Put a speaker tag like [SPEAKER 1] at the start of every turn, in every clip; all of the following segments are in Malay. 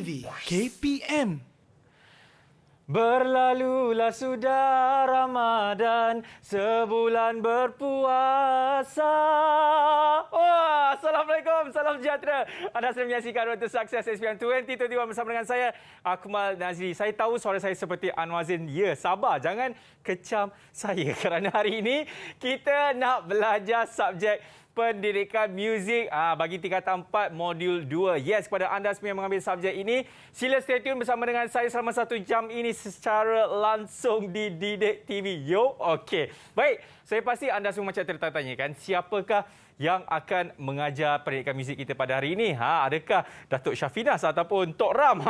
[SPEAKER 1] TV KPM.
[SPEAKER 2] Berlalulah sudah Ramadan, sebulan berpuasa. Wah, Assalamualaikum, salam sejahtera. Anda sedang menyaksikan Road to Success SPM 2021 bersama dengan saya, Akmal Nazri. Saya tahu suara saya seperti Anwar Zain. Ya, sabar, jangan kecam saya kerana hari ini kita nak belajar subjek pendidikan muzik bagi tingkatan 4 modul 2. Yes, kepada anda semua yang mengambil subjek ini, sila stay tune bersama dengan saya selama 1 jam ini secara langsung di Didik TV. Yo, okey. Baik, saya pasti anda semua macam tertanya kan, siapakah yang akan mengajar pendidikan muzik kita pada hari ini? Adakah Datuk Syafinas ataupun Tok Ram?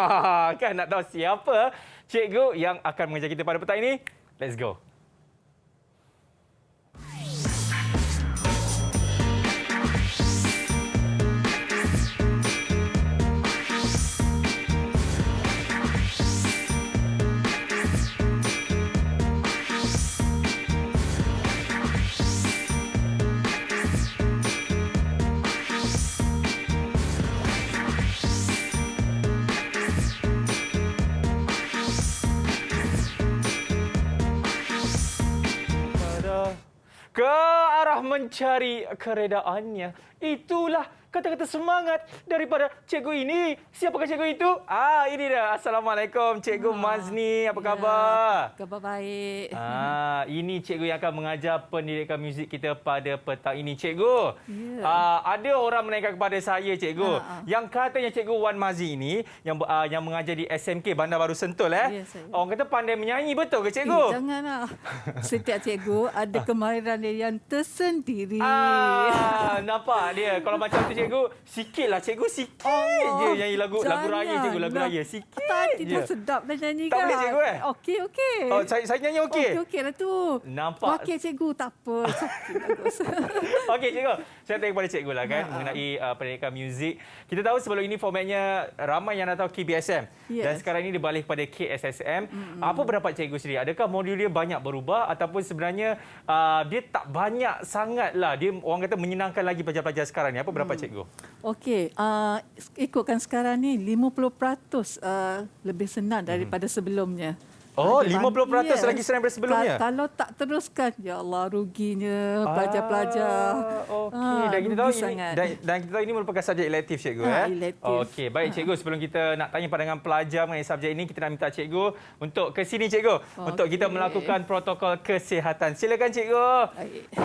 [SPEAKER 2] Kan nak tahu siapa cikgu yang akan mengajar kita pada petang ini? Let's go. Ke arah mencari keredaannya. Itulah kata-kata semangat daripada cikgu ini. Siapakah cikgu itu? Ini dia. Assalamualaikum, Cikgu Mazni. Apa khabar?
[SPEAKER 3] Khabar baik.
[SPEAKER 2] Ini cikgu yang akan mengajar pendidikan muzik kita pada petang ini, cikgu. Ada orang menaikkan kepada saya, cikgu, yang katanya cikgu Wan Mazi ini yang mengajar di SMK Bandar Baru Sentul.
[SPEAKER 3] Ya,
[SPEAKER 2] Orang kata pandai menyanyi, betul ke, cikgu?
[SPEAKER 3] Janganlah. Setiap cikgu ada kemahiran dia yang tersendiri.
[SPEAKER 2] Nampak dia. Kalau macam tu, cikgu, sikitlah, cikgu, sikit je nyanyi lagu raya, cikgu, lagu raya. Sikit
[SPEAKER 3] tadi
[SPEAKER 2] je.
[SPEAKER 3] dah sedap dah nyanyi
[SPEAKER 2] Tak
[SPEAKER 3] kan?
[SPEAKER 2] boleh, cikgu,
[SPEAKER 3] Okey, okey.
[SPEAKER 2] Saya nyanyi okey?
[SPEAKER 3] Okey lah tu.
[SPEAKER 2] Nampak.
[SPEAKER 3] Okey, cikgu, tak apa. Bagus.
[SPEAKER 2] Okey, cikgu. Saya tanya kepada cikgu lah kan, mengenai pendidikan muzik. Kita tahu sebelum ini formatnya ramai yang nak tahu KBSM.
[SPEAKER 3] Yes.
[SPEAKER 2] Dan sekarang ini dia balik kepada KSSM. Apa pendapat cikgu sendiri? Adakah modul dia banyak berubah ataupun sebenarnya dia tak banyak sangat lah? Dia orang kata menyenangkan lagi pelajar-pelajar sekarang ni. Apa pendapat cikgu?
[SPEAKER 3] Okey, ikutkan sekarang ni 50% lebih senang daripada sebelumnya.
[SPEAKER 2] Oh, 50% lagi senang daripada sebelumnya?
[SPEAKER 3] Kalau tak teruskan, ya Allah, ruginya pelajar-pelajar.
[SPEAKER 2] Okey, dan kita tahu ini
[SPEAKER 3] sangat.
[SPEAKER 2] dan kita tahu ini merupakan subjek elektif, cikgu.
[SPEAKER 3] Elektif.
[SPEAKER 2] Okey, baik, cikgu, sebelum kita nak tanya pandangan pelajar mengenai subjek ini, kita nak minta cikgu untuk ke sini, cikgu, untuk kita melakukan protokol kesihatan. Silakan, cikgu.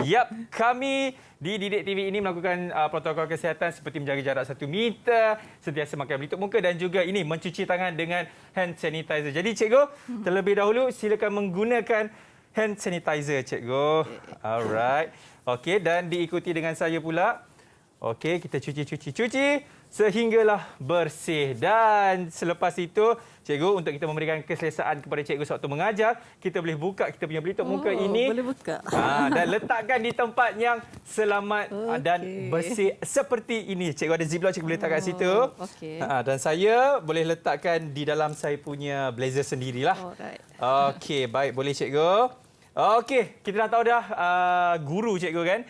[SPEAKER 2] Yap, kami di Didik TV ini melakukan protokol kesihatan seperti menjaga jarak 1 meter, sentiasa makan pelitup muka dan juga ini mencuci tangan dengan hand sanitizer. Jadi, cikgu, terlebih dahulu silakan menggunakan hand sanitizer, cikgu. Alright. Okey, dan diikuti dengan saya pula. Okey, kita cuci sehinggalah bersih. Dan selepas itu, cikgu, untuk kita memberikan keselesaan kepada cikgu sewaktu mengajar, kita boleh buka kita punya pelitup muka ini.
[SPEAKER 3] Boleh buka.
[SPEAKER 2] Dan letakkan di tempat yang selamat dan bersih seperti ini. Cikgu ada ziplock, cikgu boleh letak kat situ.
[SPEAKER 3] Okey.
[SPEAKER 2] Dan saya boleh letakkan di dalam saya punya blazer sendirilah.
[SPEAKER 3] Alright.
[SPEAKER 2] Okey, baik, boleh, cikgu. Okey, kita dah tahu dah guru, cikgu, kan,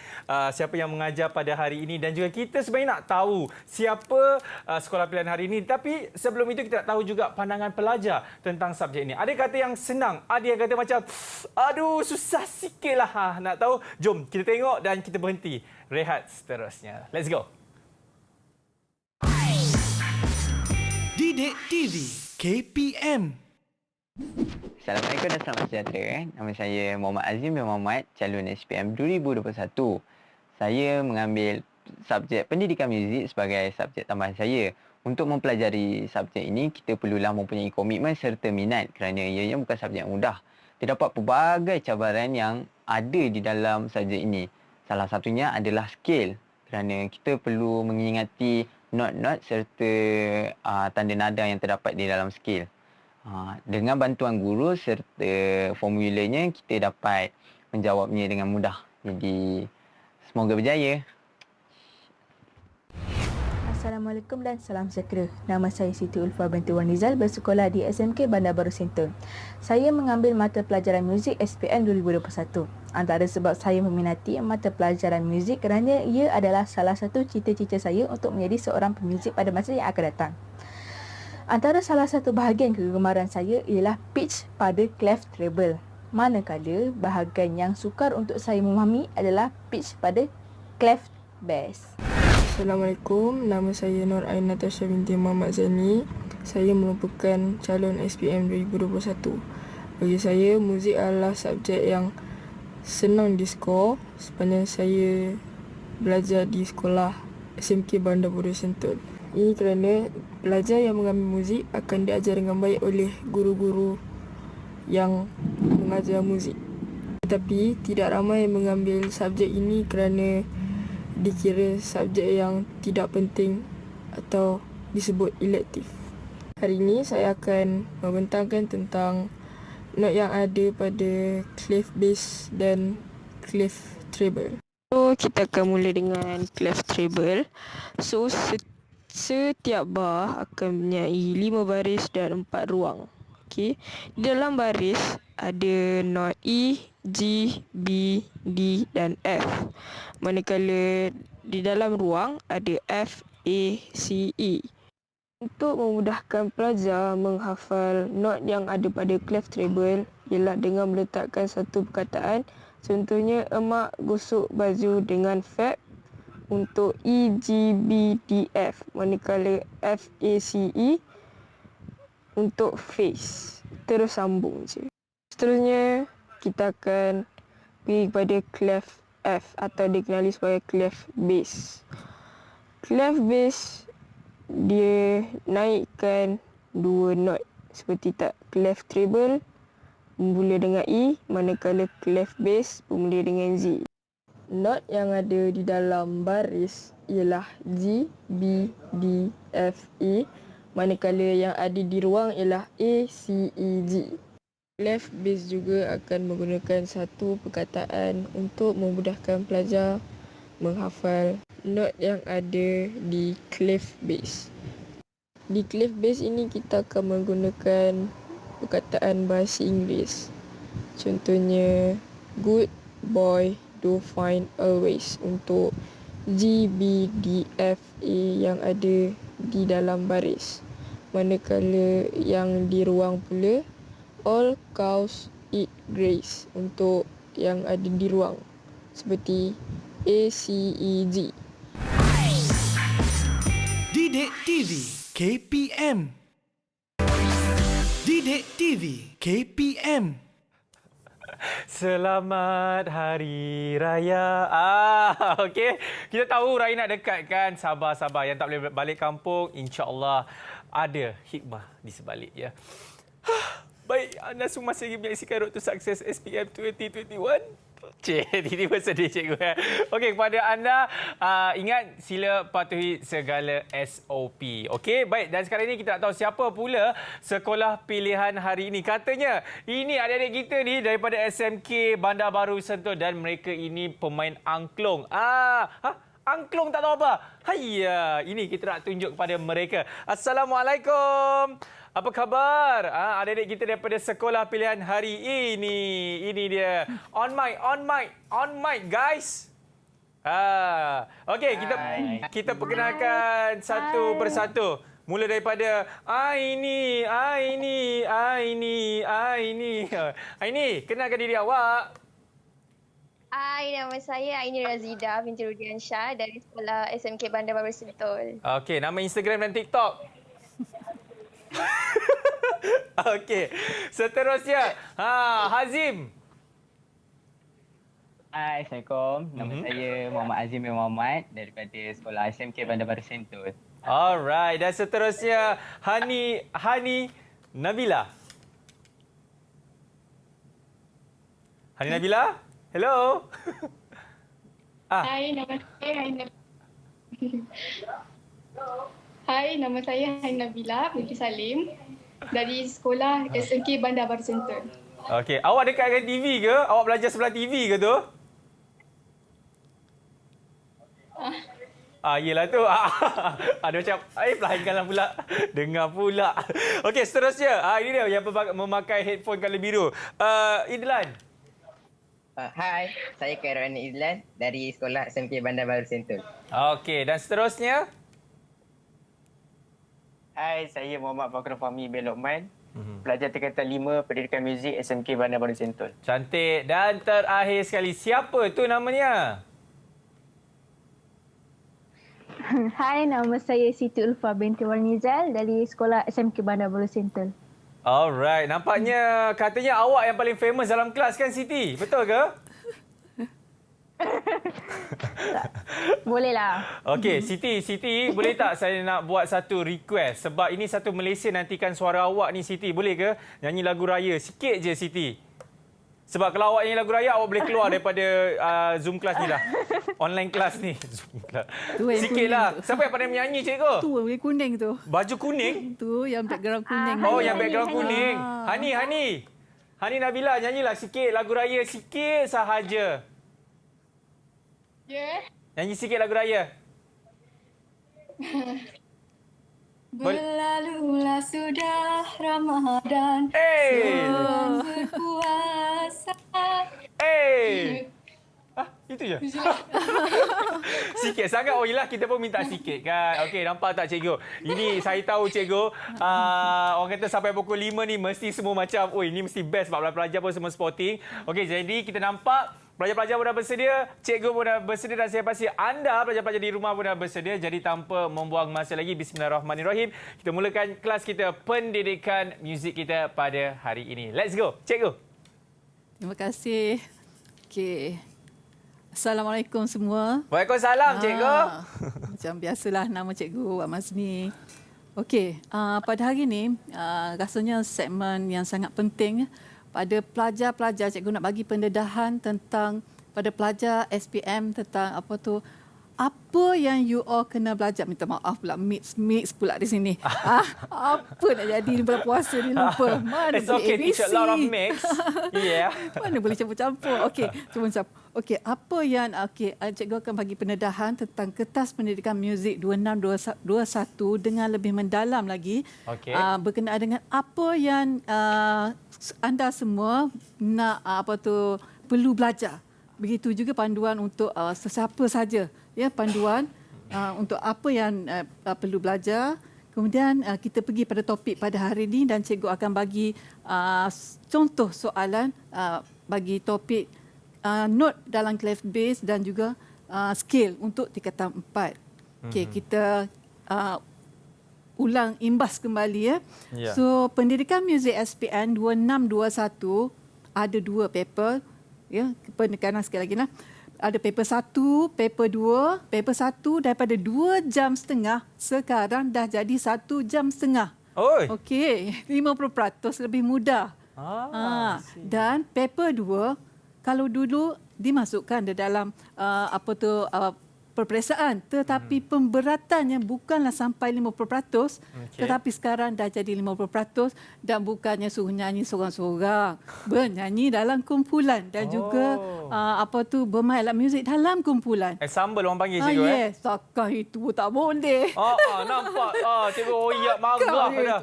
[SPEAKER 2] siapa yang mengajar pada hari ini, dan juga kita sebenarnya nak tahu siapa sekolah pilihan hari ini. Tapi sebelum itu kita nak tahu juga pandangan pelajar tentang subjek ini. Ada kata yang senang, ada yang kata macam aduh, susah sikitlah. Nak tahu? Jom kita tengok dan kita berhenti rehat seterusnya. Let's go.
[SPEAKER 1] Didik TV KPM.
[SPEAKER 4] Assalamualaikum dan selamat sejahtera. Nama saya Muhammad Azim bin Muhammad, calon SPM 2021. Saya mengambil subjek pendidikan muzik sebagai subjek tambahan saya. Untuk mempelajari subjek ini, kita perlulah mempunyai komitmen serta minat kerana ianya bukan subjek yang mudah. Terdapat pelbagai cabaran yang ada di dalam subjek ini. Salah satunya adalah skill, kerana kita perlu mengingati not-not serta tanda nada yang terdapat di dalam skill. Dengan bantuan guru serta formulanya, kita dapat menjawabnya dengan mudah. Jadi, semoga berjaya.
[SPEAKER 5] Assalamualaikum dan salam sejahtera. Nama saya Siti Ulfa binti Wan Rizal, bersekolah di SMK Bandar Baru Sentul. Saya mengambil mata pelajaran muzik SPM 2021. Antara sebab saya meminati mata pelajaran muzik kerana ia adalah salah satu cita-cita saya untuk menjadi seorang pemuzik pada masa yang akan datang. Antara salah satu bahagian kegemaran saya ialah pitch pada clef treble. Manakala bahagian yang sukar untuk saya memahami adalah pitch pada clef bass.
[SPEAKER 6] Assalamualaikum, nama saya Nur Ain Natasha binti Muhammad Zani. Saya merupakan calon SPM 2021. Bagi saya, muzik adalah subjek yang senang diskor sepanjang saya belajar di sekolah SMK Bandar Baru Sentul. Ini kerana pelajar yang mengambil muzik akan diajar dengan baik oleh guru-guru yang mengajar muzik. Tetapi tidak ramai yang mengambil subjek ini kerana dikira subjek yang tidak penting atau disebut elektif. Hari ini saya akan membentangkan tentang not yang ada pada clef bass dan clef treble. So, kita akan mula dengan clef treble. So, setiap bar akan mempunyai 5 baris dan 4 ruang. Okey. Di dalam baris ada not E, G, B, D dan F. Manakala di dalam ruang ada F, A, C, E. Untuk memudahkan pelajar menghafal not yang ada pada clef treble ialah dengan meletakkan satu perkataan. Contohnya, emak gosok baju dengan fab untuk E, G, B, D, F. Manakala F, A, C, E untuk face. Terus sambung je. Seterusnya, kita akan pergi kepada clef F atau dikenali sebagai clef bass. Clef bass dia naikkan 2 not seperti tak clef treble bermula dengan E, manakala clef bass bermula dengan Z. Not yang ada di dalam baris ialah G, B, D, F, E, manakala yang ada di ruang ialah A, C, E, G. Clef bass juga akan menggunakan satu perkataan untuk memudahkan pelajar menghafal not yang ada di clef bass. Di clef bass ini kita akan menggunakan perkataan bahasa Inggeris. Contohnya, good boy do fine always untuk G, B, D, F, A yang ada di dalam baris. Manakala yang di ruang pula, all cows eat grass untuk yang ada di ruang. Seperti A, C, E, G.
[SPEAKER 1] Didik TV KPM. Didik TV KPM.
[SPEAKER 2] Selamat Hari Raya. Okey. Kita tahu raya nak dekat kan. Sabar-sabar. Yang tak boleh balik kampung, insya-Allah ada hikmah di sebalik ya. Baik, anda semua masih lagi menyaksikan Road to Success SPM 2021. Tiba-tiba sedih cikgu. Okey, kepada anda, ingat sila patuhi segala SOP. Okey, baik. Dan sekarang ini kita nak tahu siapa pula sekolah pilihan hari ini. Katanya, ini adik-adik kita ni daripada SMK Bandar Baru Sentul dan mereka ini pemain angklung. Angklung tak tahu apa? Hayya, ini kita nak tunjuk kepada mereka. Assalamualaikum. Apa khabar? Adik-adik kita daripada sekolah pilihan hari ini. Ini dia. On mic guys. Okey, kita perkenalkan satu persatu. Mula daripada Aini. Aini, kenalkan diri awak.
[SPEAKER 7] Hai, nama saya Aini Razida binti Rudiansyah dari sekolah SMK Bandar Baru Sentul.
[SPEAKER 2] Okey, nama Instagram dan TikTok. Okey, seterusnya Hazim.
[SPEAKER 4] Hai, Assalamualaikum. Nama saya Muhammad Azim bin Muhammad daripada sekolah SMK Bandar Baru Sentul.
[SPEAKER 2] Alright, dan seterusnya Hani Nabila. Hani Nabila? Hello.
[SPEAKER 8] Hai, nama saya Hai Nabila binti Salim dari sekolah SMK Bandar Baru Sentul.
[SPEAKER 2] Okey, awak dekat dengan TV ke? Awak belajar sebelah TV ke tu? Yelah tu. Ada macam, pelanggan pula. Dengar pula. Okey, seterusnya. Ini dia yang memakai headphone colour biru. Idlan.
[SPEAKER 9] Hai, saya Khairul Izlan dari sekolah SMK Bandar Baru Sentul.
[SPEAKER 2] Okey, dan seterusnya? Hai, saya Muhammad Fakrul Fahmi bin Lokman. Pelajar tingkatan 5 Pendidikan Muzik SMK Bandar Baru Sentul. Cantik. Dan terakhir sekali, siapa tu namanya?
[SPEAKER 5] Hai, nama saya Siti Ulfa binti Warnizal dari sekolah SMK Bandar Baru Sentul.
[SPEAKER 2] Alright, nampaknya katanya awak yang paling famous dalam kelas kan Siti? Betul ke?
[SPEAKER 5] Boleh lah.
[SPEAKER 2] Okey, Siti, boleh tak saya nak buat satu request? Sebab ini satu Malaysia nantikan suara awak ni Siti. Boleh ke nyanyi lagu raya sikit je Siti? Sebab kalau awak nyanyi lagu raya, awak boleh keluar daripada Zoom kelas ni lah. Online kelas ni. Zoom kelas. Sikitlah. Siapa yang pandai menyanyi, cikgu?
[SPEAKER 3] Tu yang kuning tu.
[SPEAKER 2] Baju kuning?
[SPEAKER 3] Tu yang background kuning.
[SPEAKER 2] Oh, yang background kuning. Hani Nabila, nyanyilah sikit lagu raya sikit sahaja.
[SPEAKER 8] Ya.
[SPEAKER 2] Nyanyi sikit lagu raya.
[SPEAKER 8] Berlalulah sudah Ramadan. Bulan berpuasa.
[SPEAKER 2] Itu je. Sikit sangat. Oh, yelah, kita pun minta sikit kan. Okey, nampak tak cikgu? Ini saya tahu cikgu, orang kata sampai pukul 5 ni mesti semua macam, oi, ni mesti best sebab pelajar pun semua sporting. Okey, jadi kita nampak pelajar-pelajar pun dah bersedia, cikgu pun dah bersedia dan saya pasti anda pelajar-pelajar di rumah pun dah bersedia. Jadi tanpa membuang masa lagi, bismillahirrahmanirrahim, kita mulakan kelas kita pendidikan muzik kita pada hari ini. Let's go, cikgu.
[SPEAKER 3] Terima kasih. Okey. Assalamualaikum semua.
[SPEAKER 2] Waalaikumsalam, cikgu.
[SPEAKER 3] Macam biasalah nama cikgu Wak Mazmi. Okey, pada hari ini rasanya segmen yang sangat penting pada pelajar-pelajar. Cikgu nak bagi pendedahan tentang pada pelajar SPM tentang apa yang you all kena belajar. Minta maaf pula, mix pula di sini. Apa nak jadi ni bulan puasa ni lupa. Mana
[SPEAKER 2] It's okay, teach a lot of mix. Yeah.
[SPEAKER 3] Mana boleh campur-campur. Okey, campur-campur. Okey, apa yang cikgu akan bagi pendedahan tentang Kertas Pendidikan Muzik 2621 dengan lebih mendalam lagi.
[SPEAKER 2] Okey.
[SPEAKER 3] Berkenaan dengan apa yang anda semua nak perlu belajar. Begitu juga panduan untuk sesiapa saja, ya, panduan untuk apa yang perlu belajar. Kemudian kita pergi pada topik pada hari ini dan cikgu akan bagi contoh soalan bagi topik note dalam clef bass dan juga scale untuk tingkatan 4. Okey, kita ulang imbas kembali ya.
[SPEAKER 2] Yeah.
[SPEAKER 3] So pendidikan muzik SPM 2621 ada 2 paper. Ya, penekanan sekali lagi lah. Ada paper 1, paper 2. Paper 1 daripada 2 jam setengah sekarang dah jadi 1 jam setengah.
[SPEAKER 2] Oi.
[SPEAKER 3] Okey, 50% lebih mudah. Dan paper 2 kalau dulu dimasukkan di dalam peperiksaan, tetapi pemberatannya bukanlah sampai 50%, tetapi sekarang dah jadi 50% dan bukannya suruh nyanyi seorang-seorang, bernyanyi dalam kumpulan dan juga bermain alat muzik dalam kumpulan.
[SPEAKER 2] Ensemble orang panggil cikgu
[SPEAKER 3] Yes, takkan itu tak boleh.
[SPEAKER 2] Nampak. Cikgu oyak marah dah.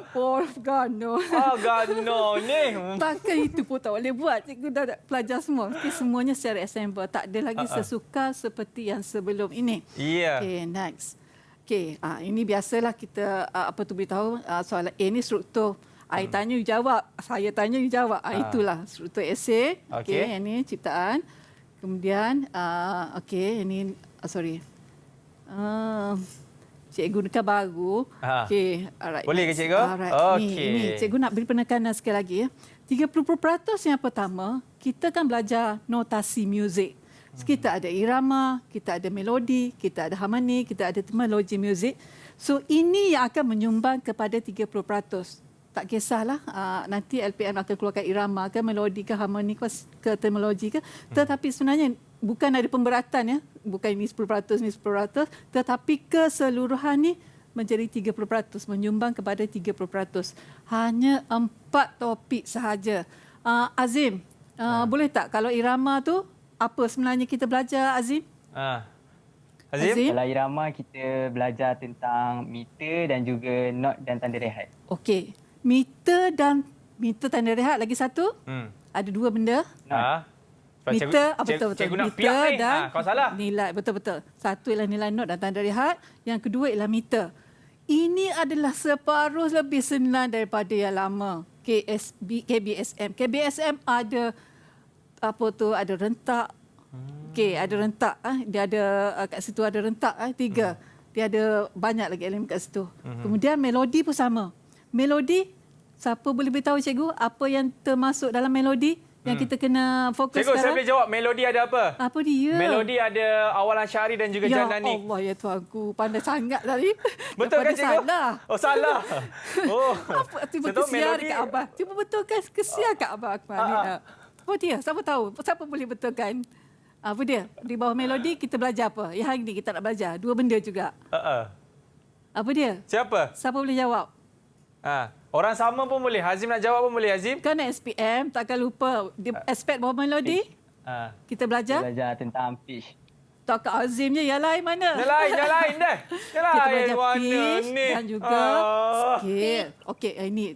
[SPEAKER 3] Gano.
[SPEAKER 2] Gano ni.
[SPEAKER 3] Takkan itu pun tak boleh buat. Cikgu dah pelajar semua. Mesti semuanya secara assemble. Tak ada lagi sesuka seperti yang sebelum ini.
[SPEAKER 2] Ya.
[SPEAKER 3] Okay, next. Okay, ini biasalah kita beritahu soalan A ni struktur. I tanya, you jawab. Saya tanya, you jawab. Itulah struktur esei. Okay, ini ciptaan. Kemudian, ini, cikgu dekat baru. Okay, alright.
[SPEAKER 2] Boleh ke cikgu?
[SPEAKER 3] Alright. Ini cikgu nak beri penekanan sekali lagi. 30% yang pertama, kita kan belajar notasi muzik. Kita ada irama, kita ada melodi, kita ada harmoni, kita ada terminologi muzik. So ini yang akan menyumbang kepada 30%. Tak kisahlah nanti LPM akan keluarkan irama ke, melodi ke, harmoni ke, terminologi ke. Tetapi sebenarnya bukan ada pemberatan ya. Bukan ini 10%, ini 10%. Tetapi keseluruhan ni menjadi 30%, menyumbang kepada 30%. Hanya 4 topik sahaja. Azim, boleh tak kalau irama tu, apa sebenarnya kita belajar, Azim?
[SPEAKER 4] Azim? Kalau irama kita belajar tentang meter dan juga note dan tanda rehat.
[SPEAKER 3] Okey. Meter tanda rehat lagi satu. Ada 2 benda. Meter, betul-betul.
[SPEAKER 2] Cikgu nak
[SPEAKER 3] meter
[SPEAKER 2] piak ni.
[SPEAKER 3] Dan
[SPEAKER 2] kau salah.
[SPEAKER 3] Nilai, betul-betul. Satu ialah nilai note dan tanda rehat. Yang kedua ialah meter. Ini adalah separuh lebih senang daripada yang lama. KBSM. KBSM ada ada rentak. Okey, ada rentak. Dia ada kat situ ada rentak 3. Dia ada banyak lagi elemen kat situ. Kemudian melodi pun sama. Melodi, siapa boleh beritahu cikgu apa yang termasuk dalam melodi yang kita kena fokus
[SPEAKER 2] Cikgu, saya
[SPEAKER 3] sekarang?
[SPEAKER 2] boleh jawab. Melodi ada apa?
[SPEAKER 3] Apa dia?
[SPEAKER 2] Melodi ada awalan syari dan juga
[SPEAKER 3] Ya
[SPEAKER 2] janani.
[SPEAKER 3] Allah, ya Tuanku. Pandai sangat tadi.
[SPEAKER 2] Betul kan, cikgu?
[SPEAKER 3] Salah.
[SPEAKER 2] Oh, salah. Oh.
[SPEAKER 3] Apa? Tiba
[SPEAKER 2] Saya tahu
[SPEAKER 3] kesian
[SPEAKER 2] melodi-
[SPEAKER 3] dekat Abah. Cuba betulkan kesian kat Abah Akmal ni. Apa dia? Siapa tahu? Siapa boleh betulkan? Apa dia? Di bawah melodi kita belajar apa? Yang hari ni kita nak belajar. 2 benda juga. Apa dia?
[SPEAKER 2] Siapa?
[SPEAKER 3] Siapa boleh jawab?
[SPEAKER 2] Orang sama pun boleh. Hazim nak jawab pun boleh, Hazim.
[SPEAKER 3] Kan SPM, takkan lupa. Di aspek bawah melodi, kita belajar.
[SPEAKER 4] Belajar tentang pitch.
[SPEAKER 3] Tak Kak Azim je, yang lain mana?
[SPEAKER 2] Yang lain dah. Yang
[SPEAKER 3] Kita
[SPEAKER 2] lain
[SPEAKER 3] belajar
[SPEAKER 2] mana
[SPEAKER 3] pitch
[SPEAKER 2] ni?
[SPEAKER 3] dan juga scale. Okey,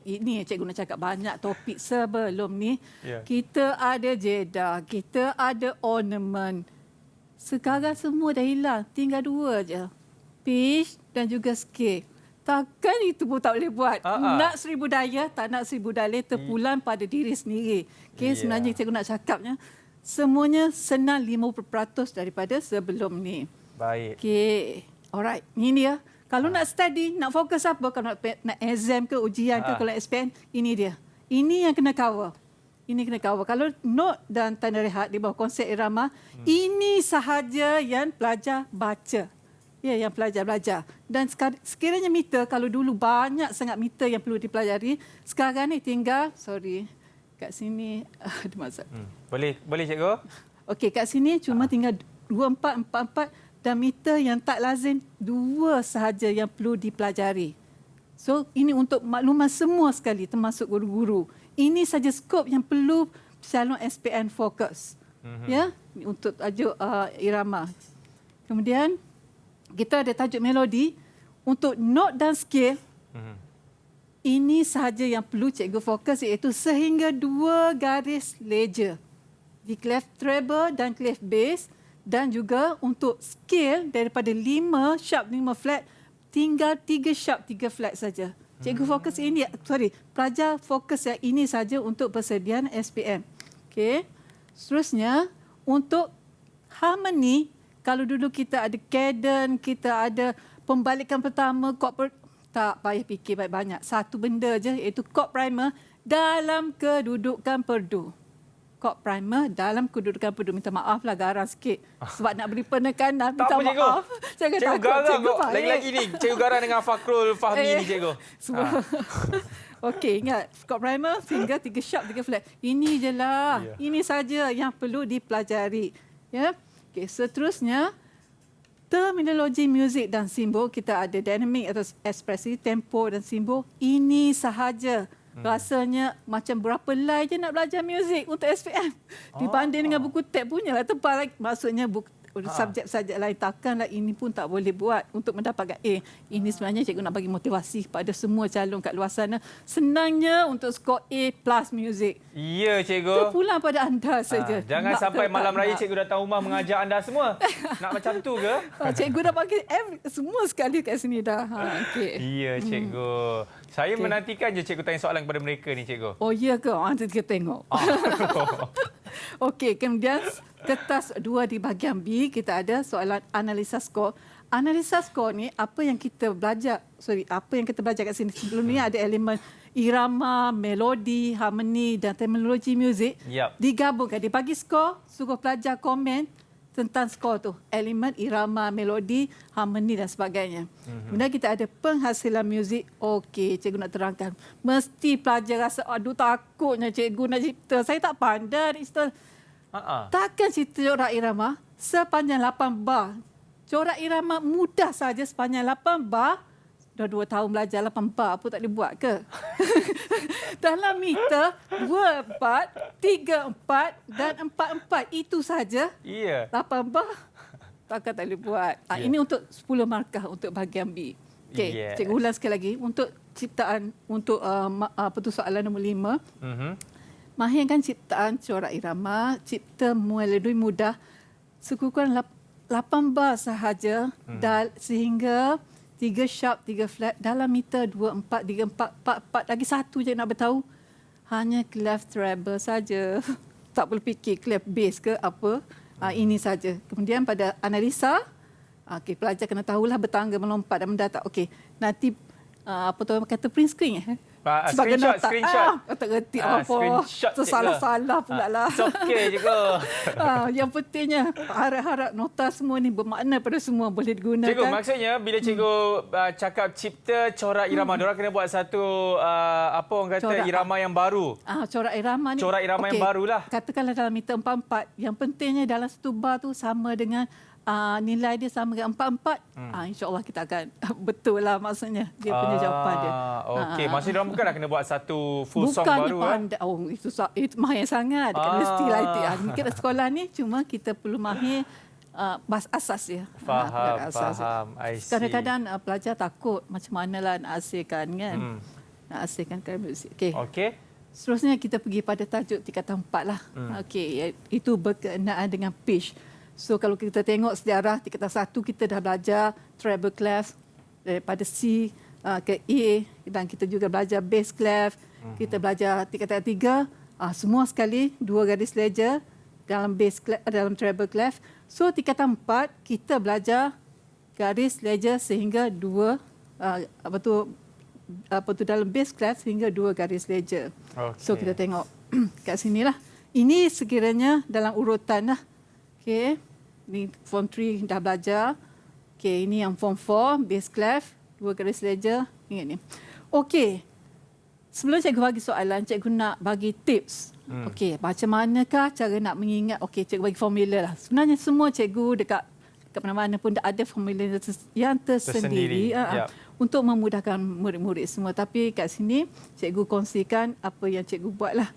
[SPEAKER 3] ini cikgu nak cakap banyak topik sebelum ni.
[SPEAKER 2] Ya.
[SPEAKER 3] Kita ada jeda, kita ada ornament. Sekarang semua dah hilang, tinggal 2 je. Pitch dan juga scale. Takkan itu pun tak boleh buat. Nak seri budaya, tak nak seri budaya, terpulang pada diri sendiri. Okey, sebenarnya cikgu nak cakapnya, semuanya senang 50% daripada sebelum ni.
[SPEAKER 2] Baik.
[SPEAKER 3] Okey. Alright. Ini dia. Kalau nak study, nak fokus apa? Kalau nak exam ke, ujian ke, kalau SPM, ini dia. Ini yang kena cover. Ini kena cover. Kalau note dan tanda rehat di bawah konsep irama, ini sahaja yang pelajar baca. Ya, yang pelajar belajar. Dan sekiranya meter, kalau dulu banyak sangat meter yang perlu dipelajari, sekarang ni tinggal, kat sini ada masalah.
[SPEAKER 2] Boleh cikgu?
[SPEAKER 3] Okey, kat sini cuma tinggal 24, 44 dan meter yang tak lazim 2 sahaja yang perlu dipelajari. So, ini untuk makluman semua sekali termasuk guru-guru. Ini saja skop yang perlu calon SPM fokus. Ya, untuk tajuk irama. Kemudian kita ada tajuk melodi untuk note dan scale. Ini sahaja yang perlu cikgu fokus iaitu sehingga 2 garis leja di clef treble dan clef bass, dan juga untuk scale daripada 5 sharp 5 flat tinggal 3 sharp 3 flat saja. Cikgu fokus ini, pelajar fokus yang ini saja untuk persediaan SPM. Okey. Seterusnya untuk harmoni, kalau dulu kita ada cadence, kita ada pembalikan pertama, chord tak payah fikir banyak-banyak. Satu benda je iaitu chord primer dalam kedudukan perdu. Chord primer dalam kedudukan perdu. Minta maaf lah garang sikit. Sebab nak beri penekanan, minta maaf. Jangan
[SPEAKER 2] cikgu
[SPEAKER 3] takut.
[SPEAKER 2] garang
[SPEAKER 3] Cikgu
[SPEAKER 2] kok. Lagi-lagi ni, cikgu garang dengan Fakrul Fahmi ni, cikgu. Okey,
[SPEAKER 3] ingat. Chord primer, sehingga 3 sharp, 3 flat. Ini je lah. Ini saja yang perlu dipelajari. Ya. Okey, seterusnya, terminologi muzik dan simbol. Kita ada dynamic atau ekspresi, tempo dan simbol. Ini sahaja. Rasanya macam berapa line je nak belajar muzik untuk SPM. Dibanding dengan buku tab punya lah tebal lagi. Maksudnya subjek-subjek lain, takkanlah ini pun tak boleh buat untuk mendapatkan A. Ini sebenarnya cikgu nak bagi motivasi kepada semua calon kat luar sana. Senangnya untuk skor A plus muzik.
[SPEAKER 2] Ya, cikgu.
[SPEAKER 3] Terpulang pada anda saja.
[SPEAKER 2] Jangan sampai malam raya cikgu datang rumah mengajar anda semua. Nak macam tu ke?
[SPEAKER 3] Cikgu dah bagi semua sekali kat sini dah. Okay.
[SPEAKER 2] Ya, cikgu. Saya menantikan je cikgu tanya soalan kepada mereka ni, cikgu.
[SPEAKER 3] Oh, ya ke? Nanti kita tengok. Okey, kemudian kertas 2 di bahagian B, kita ada soalan analisa skor. Analisa skor ni, apa yang kita belajar kat sini. Sebelum ni ada elemen irama, melodi, harmoni dan terminologi muzik. Digabungkan, dibagi skor, suruh pelajar komen tentang skor tu. Elemen irama, melodi, harmoni dan sebagainya. Kemudian kita ada penghasilan muzik. Okey, cikgu nak terangkan. Mesti pelajar rasa, aduh takutnya cikgu nak cipta. Saya tak pandai nak cipta. Takkan cipta corak irama sepanjang 8 bar. Corak irama mudah saja sepanjang 8 bar. Dah 2 tahun belajar 8 bar, apa tak boleh buat ke? Dalam meter, 2-4, 3-4 dan 4-4. Itu saja. 8 bar, takkan tak boleh buat. Ini untuk 10 markah untuk bahagian B. Okey, cikgu ulang sekali lagi. Untuk ciptaan, untuk soalan nombor 5. Mahirkan ciptaan corak irama, cipta melodi mudah, sekurang-kurang 8 bar sahaja, sehingga 3 sharp, 3 flat, dalam meter 2, 4, 3, 4, 4, 4, lagi satu je nak beritahu. Hanya clef treble saja. Tak perlu fikir clef bass ke apa. Ini saja. Kemudian pada analisa, pelajar kena tahulah bertangga, melompat dan mendatak. Nanti apa tu kata print screen
[SPEAKER 2] Screenshot.
[SPEAKER 3] Tak reti
[SPEAKER 2] screenshot
[SPEAKER 3] salah pula lah.
[SPEAKER 2] It's okay je ke.
[SPEAKER 3] Yang pentingnya harap-harap nota semua ni bermakna pada semua, boleh digunakan.
[SPEAKER 2] Cikgu, maksudnya bila cikgu cakap cipta corak irama, diorang kena buat satu apa orang kata irama yang baru.
[SPEAKER 3] Corak irama ni.
[SPEAKER 2] Corak irama yang barulah.
[SPEAKER 3] Katakanlah dalam meter 4/4, yang pentingnya dalam satu bar tu sama dengan nilai dia sama dengan 4/4, insya-Allah kita akan betul lah maksudnya dia punya jawapan dia.
[SPEAKER 2] Okey, maksudnya dia bukanlah kena buat satu full song baru kan?
[SPEAKER 3] Itu mahir sangat. Kan mestilah itu. Kita sekolah ni cuma kita perlu mahir bas asas dia.
[SPEAKER 2] Faham. I see.
[SPEAKER 3] Kadang-kadang pelajar takut macam manalah nak hasilkan kan. Nak hasilkan karya muzik.
[SPEAKER 2] Okey.
[SPEAKER 3] Seterusnya kita pergi pada tajuk tingkatan 4 lah. Itu berkenaan dengan pitch. So kalau kita tengok sejarah tingkatan 1 kita dah belajar treble clef daripada C ke A, dan kita juga belajar bass clef. Kita belajar tingkatan 3 semua sekali 2 garis leger dalam bass clef, dalam treble clef. So tingkatan 4 kita belajar garis leger sehingga 2 dalam bass clef sehingga 2 garis leger. So kita tengok kat sinilah. Ini sekiranya dalam urutan lah. Ni form 3 dah belajar. Ini yang form 4, bass clef, 2 garis leger. Ingat ni. Sebelum cikgu bagi soalan, cikgu nak bagi tips. Macam manakah cara nak mengingat? Cikgu bagi formula lah. Sebenarnya semua cikgu dekat mana-mana pun ada formula yang tersendiri. Untuk memudahkan murid-murid semua. Tapi kat sini, cikgu kongsikan apa yang cikgu buat lah.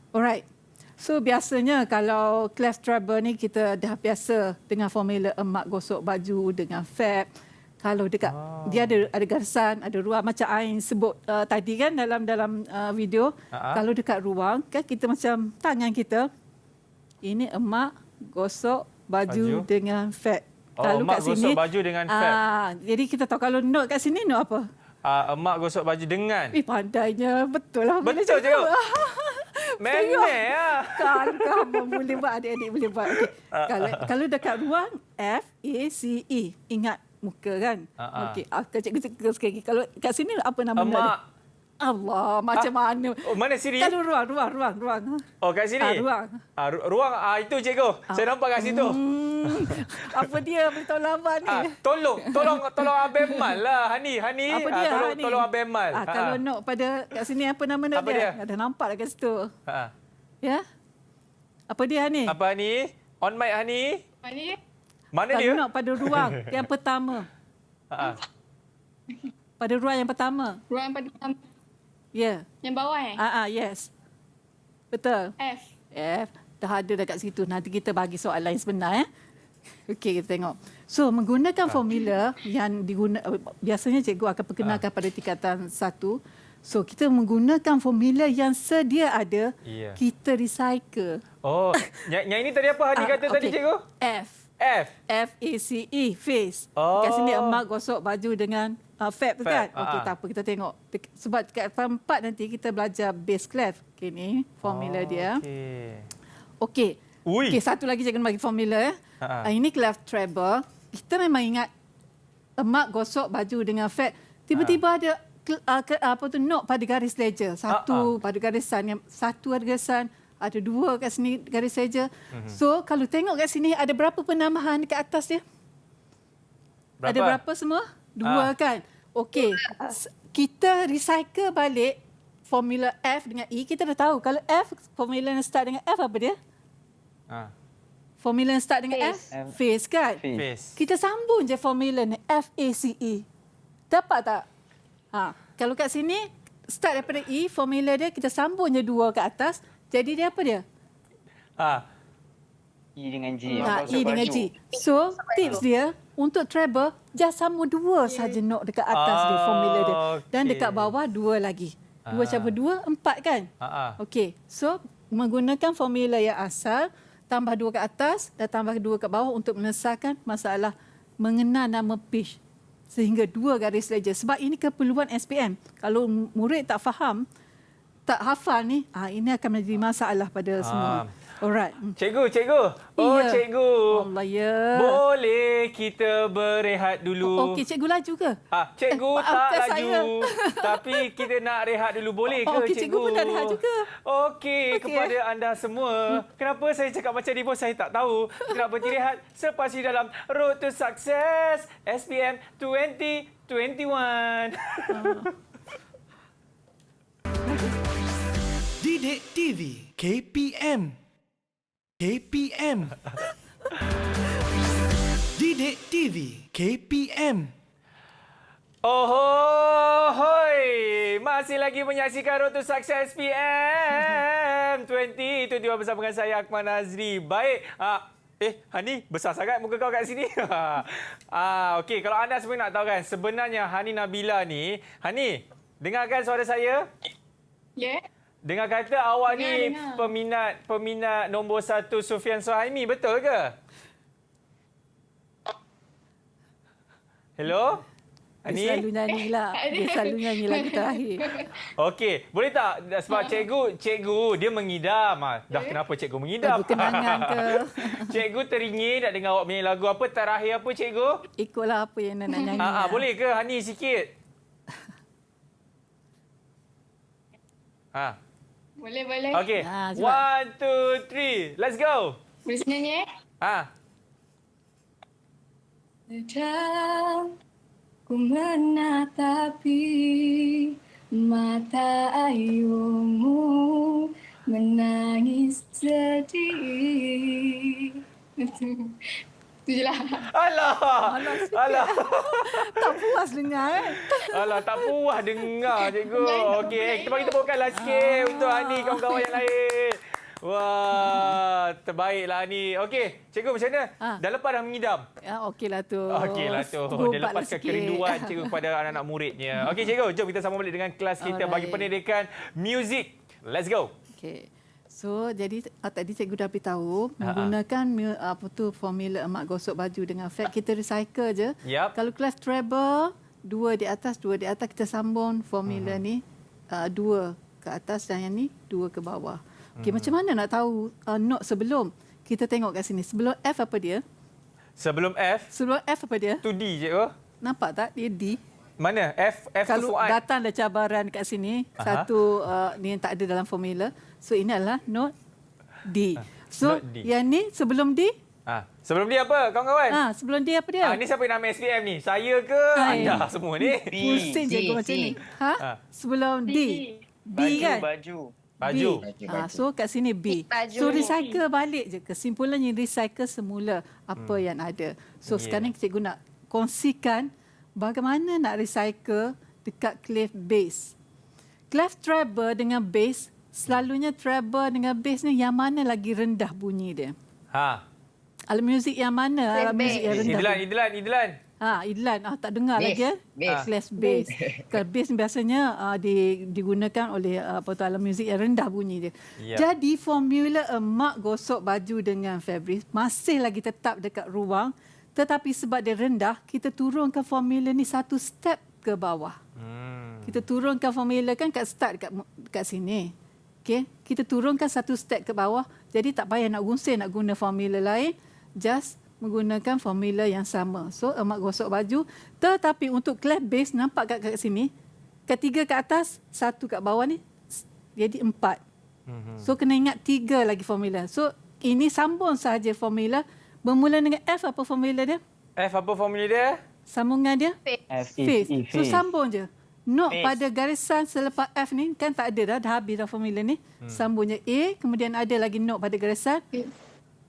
[SPEAKER 3] Alright. So biasanya kalau clef treble ni kita dah biasa dengan formula emak gosok baju dengan fab. Kalau dekat dia ada garisan, ada ruang macam Ain sebut tadi kan dalam video. Kalau dekat ruang kan kita macam tangan kita. Ini emak gosok baju dengan fab. Kalau
[SPEAKER 2] emak
[SPEAKER 3] kat sini
[SPEAKER 2] gosok baju dengan fab.
[SPEAKER 3] Jadi kita tahu kalau note kat sini note apa?
[SPEAKER 2] Emak gosok baju dengan.
[SPEAKER 3] Pandainya betul lah.
[SPEAKER 2] Betul je. Menek lah.
[SPEAKER 3] Kalau boleh buat, adik-adik boleh buat. Kalau dekat ruang FACE, ingat muka kan? Cikgu sekali. Kalau kat sini apa nama
[SPEAKER 2] emak.
[SPEAKER 3] dia? Allah, macam mana?
[SPEAKER 2] Mana sini?
[SPEAKER 3] Kalau ruang.
[SPEAKER 2] Kat sini?
[SPEAKER 3] Ruang.
[SPEAKER 2] Ruang, itu cikgu. Saya nampak kat situ.
[SPEAKER 3] Apa dia beritahu lawan ni?
[SPEAKER 2] Tolong Abang Mal lah. Hani.
[SPEAKER 3] Apa dia?
[SPEAKER 2] Tolong Abang Mal.
[SPEAKER 3] Kalau nak pada kat sini apa nama dia? Dah nampak dah kat situ. Ya? Apa dia Hani?
[SPEAKER 2] Apa Hani? On mic Hani. Mana dia?
[SPEAKER 3] Kalau nak pada ruang yang pertama. Pada ruang yang pertama.
[SPEAKER 8] Ruang yang pertama.
[SPEAKER 3] Ya.
[SPEAKER 8] Yang bawah
[SPEAKER 3] yes. Betul.
[SPEAKER 8] F.
[SPEAKER 3] Dah ada dekat situ. Nanti kita bagi soalan yang sebenar ya. Kita tengok. So menggunakan formula yang biasanya cikgu akan perkenalkan pada tingkatan 1. So kita menggunakan formula yang sedia ada. Kita recycle.
[SPEAKER 2] Yang ini tadi apa Hani kata tadi cikgu?
[SPEAKER 3] FACE, face. Kat sini emak gosok baju dengan fab kan? Tak apa, kita tengok. Sebab kat form 4 nanti kita belajar bass clef. Ni formula dia. Satu lagi cikgu bagi formula. Ini clef treble. Kita memang ingat emak gosok baju dengan fab. Tiba-tiba ada note pada garis leger. Satu pada garisan. Satu ada garisan. Ada 2 kat sini garis leger. So kalau tengok kat sini ada berapa penambahan dekat atas dia? Ada berapa semua? 2 kan? Kita recycle balik formula F dengan E. Kita dah tahu kalau F, formula yang start dengan F apa dia? Formula yang start dengan F? Face kan?
[SPEAKER 2] Face.
[SPEAKER 3] Kita sambung je formula ni FACE. Dapat tak? Kalau kat sini start daripada E, formula dia kita sambung je 2 ke atas. Jadi dia apa dia?
[SPEAKER 4] E dengan G.
[SPEAKER 3] E dengan G. So, tips dia untuk treble, just sambung 2 saja note dekat atas dia, formula dia. Dan dekat bawah 2 lagi. 2 campur 2, 4 kan? So, menggunakan formula yang asal, tambah 2 ke atas dan tambah 2 ke bawah untuk menyelesaikan masalah mengenal nama pitch. sehingga 2 garis saja. Sebab ini keperluan SPM. Kalau murid tak faham, tak hafal ni, ini akan menjadi masalah pada semua. Alright.
[SPEAKER 2] Cikgu. Oh,
[SPEAKER 3] Ya.
[SPEAKER 2] cikgu.
[SPEAKER 3] Allah ya.
[SPEAKER 2] Boleh kita berehat dulu.
[SPEAKER 3] Okey, cikgu laju ke?
[SPEAKER 2] Cikgu tak
[SPEAKER 3] maafkan
[SPEAKER 2] laju.
[SPEAKER 3] saya.
[SPEAKER 2] Tapi kita nak rehat dulu. Boleh ke,
[SPEAKER 3] Okey, cikgu pun dah rehat juga.
[SPEAKER 2] Okey, kepada anda semua. Kenapa saya cakap macam ni pun saya tak tahu. Kita nak berhenti rehat sepasi dalam Road to Success SPM 2021.
[SPEAKER 1] Didik TV KPM. KPM. Didik TV KPM.
[SPEAKER 2] Oh, hoi. Masih lagi menyaksikan Road to Success SPM 2021 bersama dengan saya, Akmal Nazri. Baik. Hani, besar sangat muka kau kat sini. Okey, kalau anda semua nak tahu kan, sebenarnya Hani Nabila ni, Hani, dengarkan suara saya?
[SPEAKER 8] Ya.
[SPEAKER 2] Dengar kata awak ni
[SPEAKER 8] Dengar.
[SPEAKER 2] peminat nombor 1 Sufian Suhaimi, betul ke? Hello?
[SPEAKER 3] Dia
[SPEAKER 2] Hani?
[SPEAKER 3] selalu nyanyi lah. Dia selalu nyanyi lagu terakhir.
[SPEAKER 2] Okey, boleh tak? Sebab cikgu dia mengidam. Kenapa cikgu mengidam?
[SPEAKER 3] Lagu kenangan ke?
[SPEAKER 2] Cikgu teringin nak dengar awak menyanyi lagu apa terakhir apa, cikgu?
[SPEAKER 3] Ikutlah apa yang nak nyanyi.
[SPEAKER 2] Boleh ke Hani sikit?
[SPEAKER 8] Boleh.
[SPEAKER 2] Okey. 1, 2, 3. Let's go.
[SPEAKER 8] Boleh nyanyi Sedang ku menatapi mata ayumu menangis sedih. Itu je lah.
[SPEAKER 2] Alah.
[SPEAKER 3] Tak puas dengar
[SPEAKER 2] Alah, tak puas dengar, cikgu. Okey, kita bagi tepukanlah sikit untuk Hani, kawan-kawan yang lain. Wah, terbaiklah Hani. Okey, cikgu macam mana? Dah lepas dah mengidam?
[SPEAKER 3] Okeylah tu.
[SPEAKER 2] Okeylah tu. Dia lepaskan kerinduan cikgu kepada anak-anak muridnya. Okey, cikgu, jom kita sambung balik dengan kelas kita bagi pendidikan muzik. Let's go.
[SPEAKER 3] Okey. So, jadi tadi cikgu dah beritahu menggunakan formula emak gosok baju dengan fat, kita recycle je.
[SPEAKER 2] Yap.
[SPEAKER 3] Kalau kelas treble, 2 di atas kita sambung formula ni 2 ke atas dan yang ni 2 ke bawah. Okey, macam mana nak tahu note sebelum? Kita tengok kat sini. Sebelum F apa dia?
[SPEAKER 2] Sebelum F
[SPEAKER 3] apa dia?
[SPEAKER 2] tu D, cikgu.
[SPEAKER 3] Nampak tak? Dia D.
[SPEAKER 2] Mana? F tu
[SPEAKER 3] Kalau
[SPEAKER 2] Fuad.
[SPEAKER 3] datang ada cabaran kat sini, satu ni yang tak ada dalam formula. So, ini adalah note D. So,
[SPEAKER 2] note D.
[SPEAKER 3] yang ni sebelum D?
[SPEAKER 2] Sebelum dia apa, kawan-kawan?
[SPEAKER 3] Sebelum D apa dia?
[SPEAKER 2] Ni siapa yang nama SPM ni? Saya ke anda semua ni?
[SPEAKER 3] Pusing cikgu macam ni. Sebelum D. B kan?
[SPEAKER 9] Baju.
[SPEAKER 3] So kat sini B. So recycle balik je. Kesimpulannya recycle semula apa yang ada. So sekarang cikgu nak kongsikan bagaimana nak recycle dekat clef bass. Clef treble dengan bass, selalunya treble dengan bass ni yang mana lagi rendah bunyi dia? Alat muzik yang mana? Alat muzik yang rendah.
[SPEAKER 2] Idlan.
[SPEAKER 3] Idlan. Tak dengar
[SPEAKER 9] bass.
[SPEAKER 3] lagi. Class bass. Kalau bass ni biasanya digunakan oleh alat muzik yang rendah bunyi dia.
[SPEAKER 2] Yep.
[SPEAKER 3] Jadi formula emak gosok baju dengan fabric masih lagi tetap dekat ruang, tetapi sebab dia rendah, kita turunkan formula ni satu step ke bawah. Kita turunkan formula kan kat start kat sini. Okey, kita turunkan satu step ke bawah. Jadi tak payah nak guna formula lain, just menggunakan formula yang sama. So, emak gosok baju. Tetapi untuk clef bass, nampak kat sini, ketiga kat atas, satu kat bawah ni, jadi 4. So, kena ingat 3 lagi formula. So, ini sambung sahaja formula. Bermula dengan F, apa formula dia?
[SPEAKER 2] F apa formula dia?
[SPEAKER 3] Sambungan dia?
[SPEAKER 4] Face.
[SPEAKER 3] So, sambung je. Note pada garisan selepas F ni, kan tak ada dah habis dah formula ni. Sambungnya A, kemudian ada lagi note pada garisan.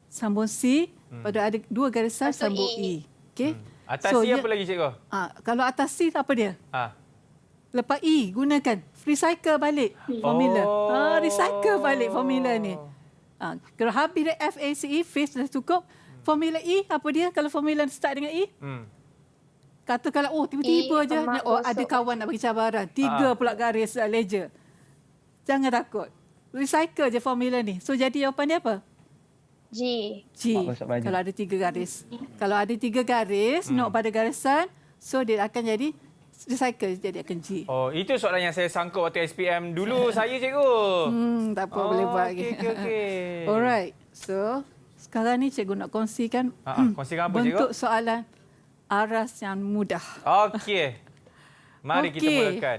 [SPEAKER 3] Sambung C, pada ada 2 garisan, sambung E. Okey.
[SPEAKER 2] Atas C apa lagi, cikgu?
[SPEAKER 3] Kalau atas C, apa dia? Lepas E, gunakan. Recycle balik formula. Recycle balik formula ni. Kalau habis dah F, A, C, E, face dah cukup. Formula E, apa dia? Kalau formula start dengan E, katakanlah, tiba-tiba je, ada kawan nak bagi cabaran. 3 pula garis ledger. Jangan takut. Recycle je formula ni. So, jadi jawapan dia apa?
[SPEAKER 7] G.
[SPEAKER 3] Kalau ada 3 garis. Kalau ada 3 garis, note pada garisan, So dia akan jadi recycle, jadi akan G.
[SPEAKER 2] Oh, itu soalan yang saya sangkut waktu SPM dulu saya, cikgu.
[SPEAKER 3] Tak apa, boleh buat lagi.
[SPEAKER 2] Okey.
[SPEAKER 3] Alright. So, sekarang ni cikgu nak kongsikan
[SPEAKER 2] kongsikan apa, cikgu?
[SPEAKER 3] bentuk soalan aras yang mudah.
[SPEAKER 2] Okey. Mari kita
[SPEAKER 3] Okey.
[SPEAKER 2] mulakan.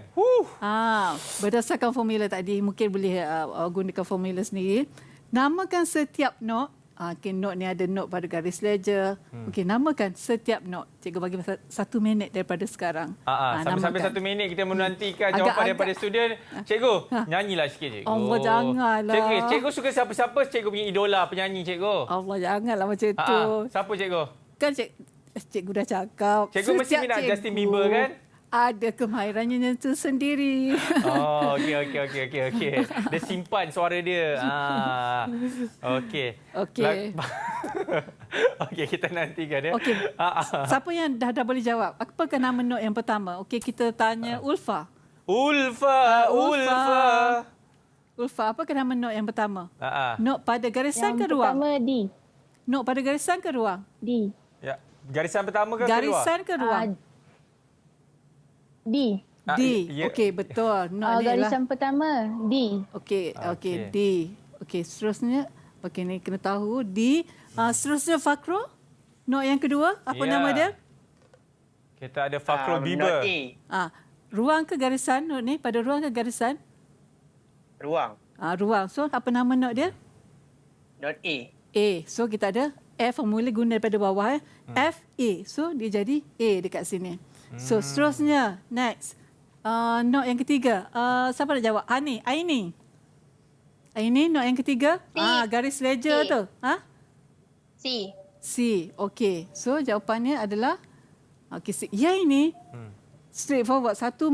[SPEAKER 3] Berdasarkan formula tadi, mungkin boleh gunakan formula sendiri. Namakan setiap note. Okay, note ni ada note pada garis ledger. Okey, namakan setiap note. Cikgu bagi 1 minit daripada sekarang.
[SPEAKER 2] Sampai 1 minit kita menantikan
[SPEAKER 3] Agak-
[SPEAKER 2] jawapan daripada student. Cikgu, nyanyilah sikit, cikgu.
[SPEAKER 3] Allah, janganlah.
[SPEAKER 2] Cikgu suka siapa-siapa cikgu punya idola penyanyi, cikgu?
[SPEAKER 3] Allah, janganlah macam tu.
[SPEAKER 2] Siapa, cikgu?
[SPEAKER 3] Kan cikgu dah cakap.
[SPEAKER 2] Cikgu mesti
[SPEAKER 3] setiap
[SPEAKER 2] minat
[SPEAKER 3] cikgu
[SPEAKER 2] Justin Bieber, kan?
[SPEAKER 3] Ada kemahirannya itu sendiri.
[SPEAKER 2] Oh, okey. Dia simpan suara dia. Okey.
[SPEAKER 3] Okey.
[SPEAKER 2] Okey, kita nantikan ya.
[SPEAKER 3] Okey. Siapa yang dah boleh jawab? Apakah nama note yang pertama? Okey, kita tanya Ulfa.
[SPEAKER 2] Ulfa.
[SPEAKER 3] Ulfa, apakah nama note yang pertama? Note pada garisan
[SPEAKER 5] Yang
[SPEAKER 3] ke ruang?
[SPEAKER 5] pertama D.
[SPEAKER 3] Note pada garisan ke ruang?
[SPEAKER 5] D.
[SPEAKER 2] Ya. Garisan pertama ke
[SPEAKER 3] Garisan ke ruang?
[SPEAKER 5] D.
[SPEAKER 3] D.
[SPEAKER 2] Ya.
[SPEAKER 3] Okey, betul. Note ni
[SPEAKER 5] Garisan pertama D.
[SPEAKER 3] Okey, D. Okey, seterusnya. Okey, ni kena tahu. D. Seterusnya Fakro. Note yang kedua, apa nama dia?
[SPEAKER 2] Kita ada Fakro Bieber.
[SPEAKER 9] Note A.
[SPEAKER 3] Ruang ke garisan note ni? Pada ruang ke garisan?
[SPEAKER 9] Ruang.
[SPEAKER 3] Ruang. So, apa nama note dia?
[SPEAKER 9] Note A.
[SPEAKER 3] A. So, kita ada F formula guna daripada bawah. F, A. So, dia jadi A dekat sini. So, seterusnya. Next. Note yang ketiga. Siapa nak jawab? Aini. Aini, note yang ketiga. Garis ledger
[SPEAKER 7] C.
[SPEAKER 3] tu.
[SPEAKER 7] C.
[SPEAKER 3] C. Okey. So, jawapannya adalah C. Ya, ini straightforward. Satu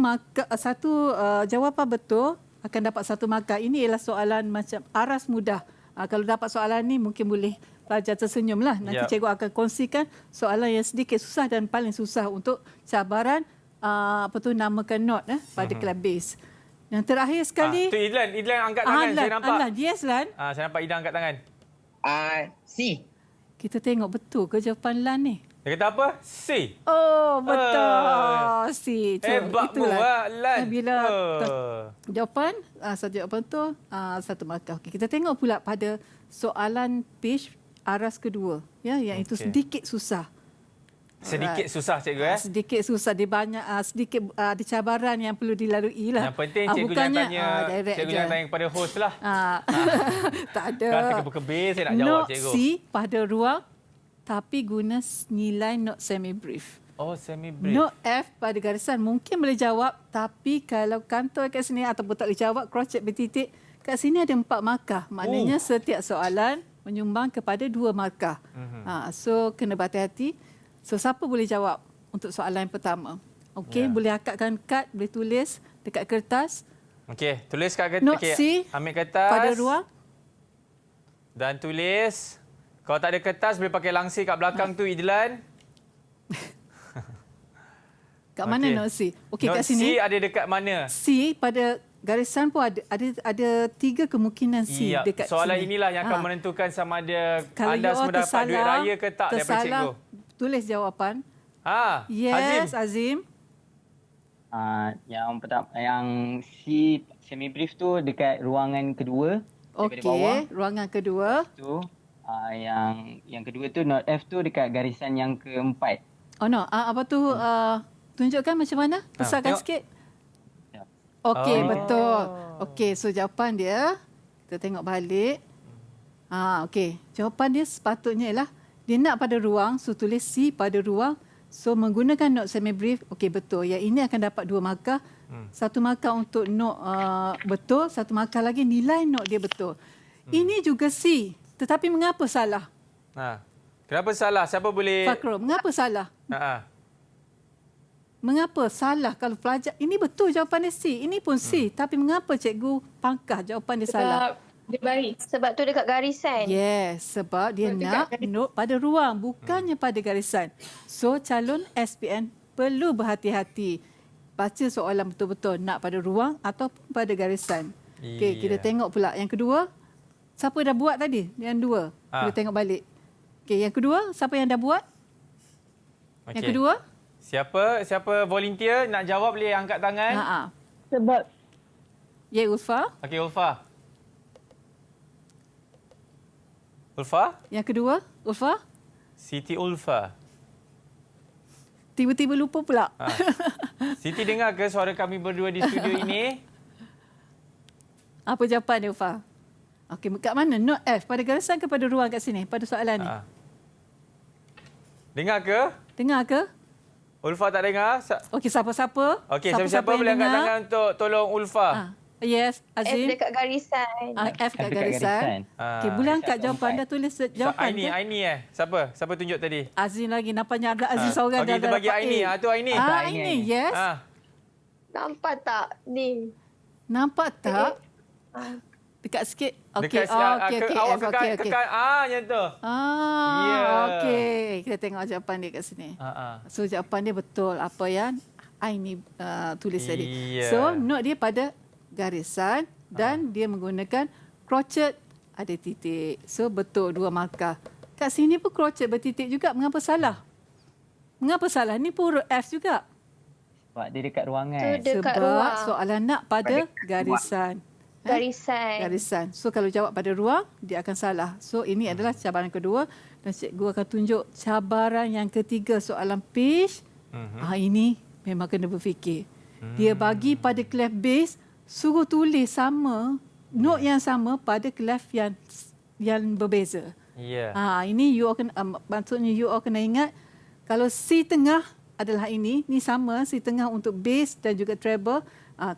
[SPEAKER 3] jawapan betul akan dapat 1 markah. Ini ialah soalan macam aras mudah. Kalau dapat soalan ni mungkin boleh pelajar tersenyumlah. Nanti cikgu akan kongsikan soalan yang sedikit susah dan paling susah untuk cabaran namakan note pada kelas base. Yang terakhir sekali.
[SPEAKER 2] Tu Idlan angkat tangan. Saya nampak.
[SPEAKER 3] Yes, Lan.
[SPEAKER 2] Saya nampak Idlan angkat tangan.
[SPEAKER 9] C.
[SPEAKER 3] Kita tengok betul ke jawapan Lan ni?
[SPEAKER 2] Dia kata apa? C.
[SPEAKER 3] Oh, betul. C.
[SPEAKER 2] Hebatmu, Lan.
[SPEAKER 3] Bila jawapan, satu jawapan tu, 1 markah. Okey, kita tengok pula pada soalan page aras kedua. Ya, yang itu sedikit susah.
[SPEAKER 2] Sedikit susah, cikgu.
[SPEAKER 3] Sedikit susah. Dia banyak, sedikit ada cabaran yang perlu dilalui lah.
[SPEAKER 2] Yang penting cikgu jangan tanya kepada host lah.
[SPEAKER 3] Tak ada.
[SPEAKER 2] Kan terkebur-kebur saya nak jawab, cikgu.
[SPEAKER 3] Note C pada ruang tapi guna nilai note semi-brief.
[SPEAKER 2] Oh, semi-brief.
[SPEAKER 3] Note F pada garisan mungkin boleh jawab, tapi kalau kantor kat sini ataupun tak boleh jawab, cross check bertitik, kat sini ada 4 markah. Maknanya setiap soalan menyumbang kepada 2 markah. So, kena berhati-hati. So, siapa boleh jawab untuk soalan yang pertama? Okey, boleh akadkan kad, boleh tulis dekat kertas.
[SPEAKER 2] Okey, tulis kat kertas.
[SPEAKER 3] Note C
[SPEAKER 2] ambil kertas.
[SPEAKER 3] pada ruang.
[SPEAKER 2] Dan tulis. Kalau tak ada kertas, boleh pakai langsir kat belakang tu, Idlan.
[SPEAKER 3] Kat mana note C? Okey, kat sini.
[SPEAKER 2] C ada dekat mana?
[SPEAKER 3] C pada garisan pun ada 3 kemungkinan C dekat
[SPEAKER 2] soalan
[SPEAKER 3] sini.
[SPEAKER 2] inilah yang akan menentukan sama ada
[SPEAKER 3] kalau
[SPEAKER 2] anda mendapat duit raya ke tak daripada cikgu.
[SPEAKER 3] Tulis jawapan. Yes, Azim.
[SPEAKER 4] Yang pertama, yang C semi brief tu dekat ruangan kedua.
[SPEAKER 3] Okey, ruangan kedua.
[SPEAKER 4] Tu yang kedua tu note F tu dekat garisan yang keempat.
[SPEAKER 3] Oh no, apa tu tunjukkan macam mana? Besarkan sikit. Okey, betul. Okey, so jawapan dia kita tengok balik. Okey, jawapan dia sepatutnya ialah dia nak pada ruang, so tulis C pada ruang. So menggunakan note semi brief. Okey, betul. Yang ini akan dapat 2 markah. 1 markah untuk note betul, 1 markah lagi nilai note dia betul. Ini juga C. Tetapi mengapa salah?
[SPEAKER 2] Kenapa salah? Siapa boleh?
[SPEAKER 3] Fakro, mengapa salah? Mengapa salah kalau pelajar? Ini betul jawapan dia C. Ini pun C. Tapi mengapa cikgu pangkah jawapan dia salah?
[SPEAKER 8] Dia baris.
[SPEAKER 7] Sebab tu dekat garisan.
[SPEAKER 3] Yes, sebab dia nak note pada ruang, bukannya pada garisan. So, calon SPM perlu berhati-hati. Baca soalan betul-betul nak pada ruang ataupun pada garisan. Okey, kita tengok pula yang kedua. Siapa dah buat tadi? Yang 2. Kita tengok balik. Okey, yang kedua, siapa yang dah buat? Yang kedua?
[SPEAKER 2] Siapa volunteer nak jawab boleh angkat tangan.
[SPEAKER 5] Sebab
[SPEAKER 3] Ya, Ulfa.
[SPEAKER 2] Okey, Ulfa. Ulfa?
[SPEAKER 3] Yang kedua, Ulfa.
[SPEAKER 2] Siti Ulfa.
[SPEAKER 3] Tiba-tiba lupa pula.
[SPEAKER 2] Siti dengar ke suara kami berdua di studio ini?
[SPEAKER 3] Apa jawapan dia, Ulfa? Okey, kat mana? Note F. Pada garisan ke pada ruang kat sini? Pada soalan ni.
[SPEAKER 2] Dengar ke?
[SPEAKER 3] Dengar ke?
[SPEAKER 2] Ulfa tak dengar?
[SPEAKER 3] Okey, siapa-siapa?
[SPEAKER 2] Okey, siapa-siapa boleh angkat tangan untuk tolong Ulfa.
[SPEAKER 3] Yes,
[SPEAKER 7] F
[SPEAKER 3] Azim.
[SPEAKER 7] dekat garisan.
[SPEAKER 3] F kat garisan. Okey, boleh angkat jawapan. Dah tulis jawapan ke?
[SPEAKER 2] Aini Siapa? Siapa tunjuk tadi?
[SPEAKER 3] Azim lagi. Nampaknya ada Azim seorang.
[SPEAKER 2] Okey, kita bagi Aini. Tu Aini.
[SPEAKER 3] Aini, yes.
[SPEAKER 7] Nampak tak ni?
[SPEAKER 3] Nampak tak? Dekat sikit. Okey. Okey.
[SPEAKER 2] Awak kekan. Macam tu.
[SPEAKER 3] Okey. Kita tengok jawapan dia kat sini. So, jawapan dia betul apa yang Aini tulis tadi. So, note dia pada garisan dan dia menggunakan crochet ada titik. So, betul 2 markah. Kat sini pun crochet bertitik juga. Mengapa salah? Mengapa salah? Ni pun huruf F juga.
[SPEAKER 4] Sebab dia dekat ruangan.
[SPEAKER 7] Dekat
[SPEAKER 3] Sebab
[SPEAKER 7] ruang.
[SPEAKER 3] soalan nak pada garisan.
[SPEAKER 7] Garisan.
[SPEAKER 3] So, kalau jawab pada ruang, dia akan salah. So, ini adalah cabaran kedua. Dan cikgu akan tunjuk cabaran yang ketiga, soalan pitch. Ini memang kena berfikir. Dia bagi pada clef bass, suruh tulis sama, note yang sama pada clef yang berbeza. Ini you all kena, maksudnya you all kena ingat, kalau C tengah adalah ini sama C tengah untuk bass dan juga treble.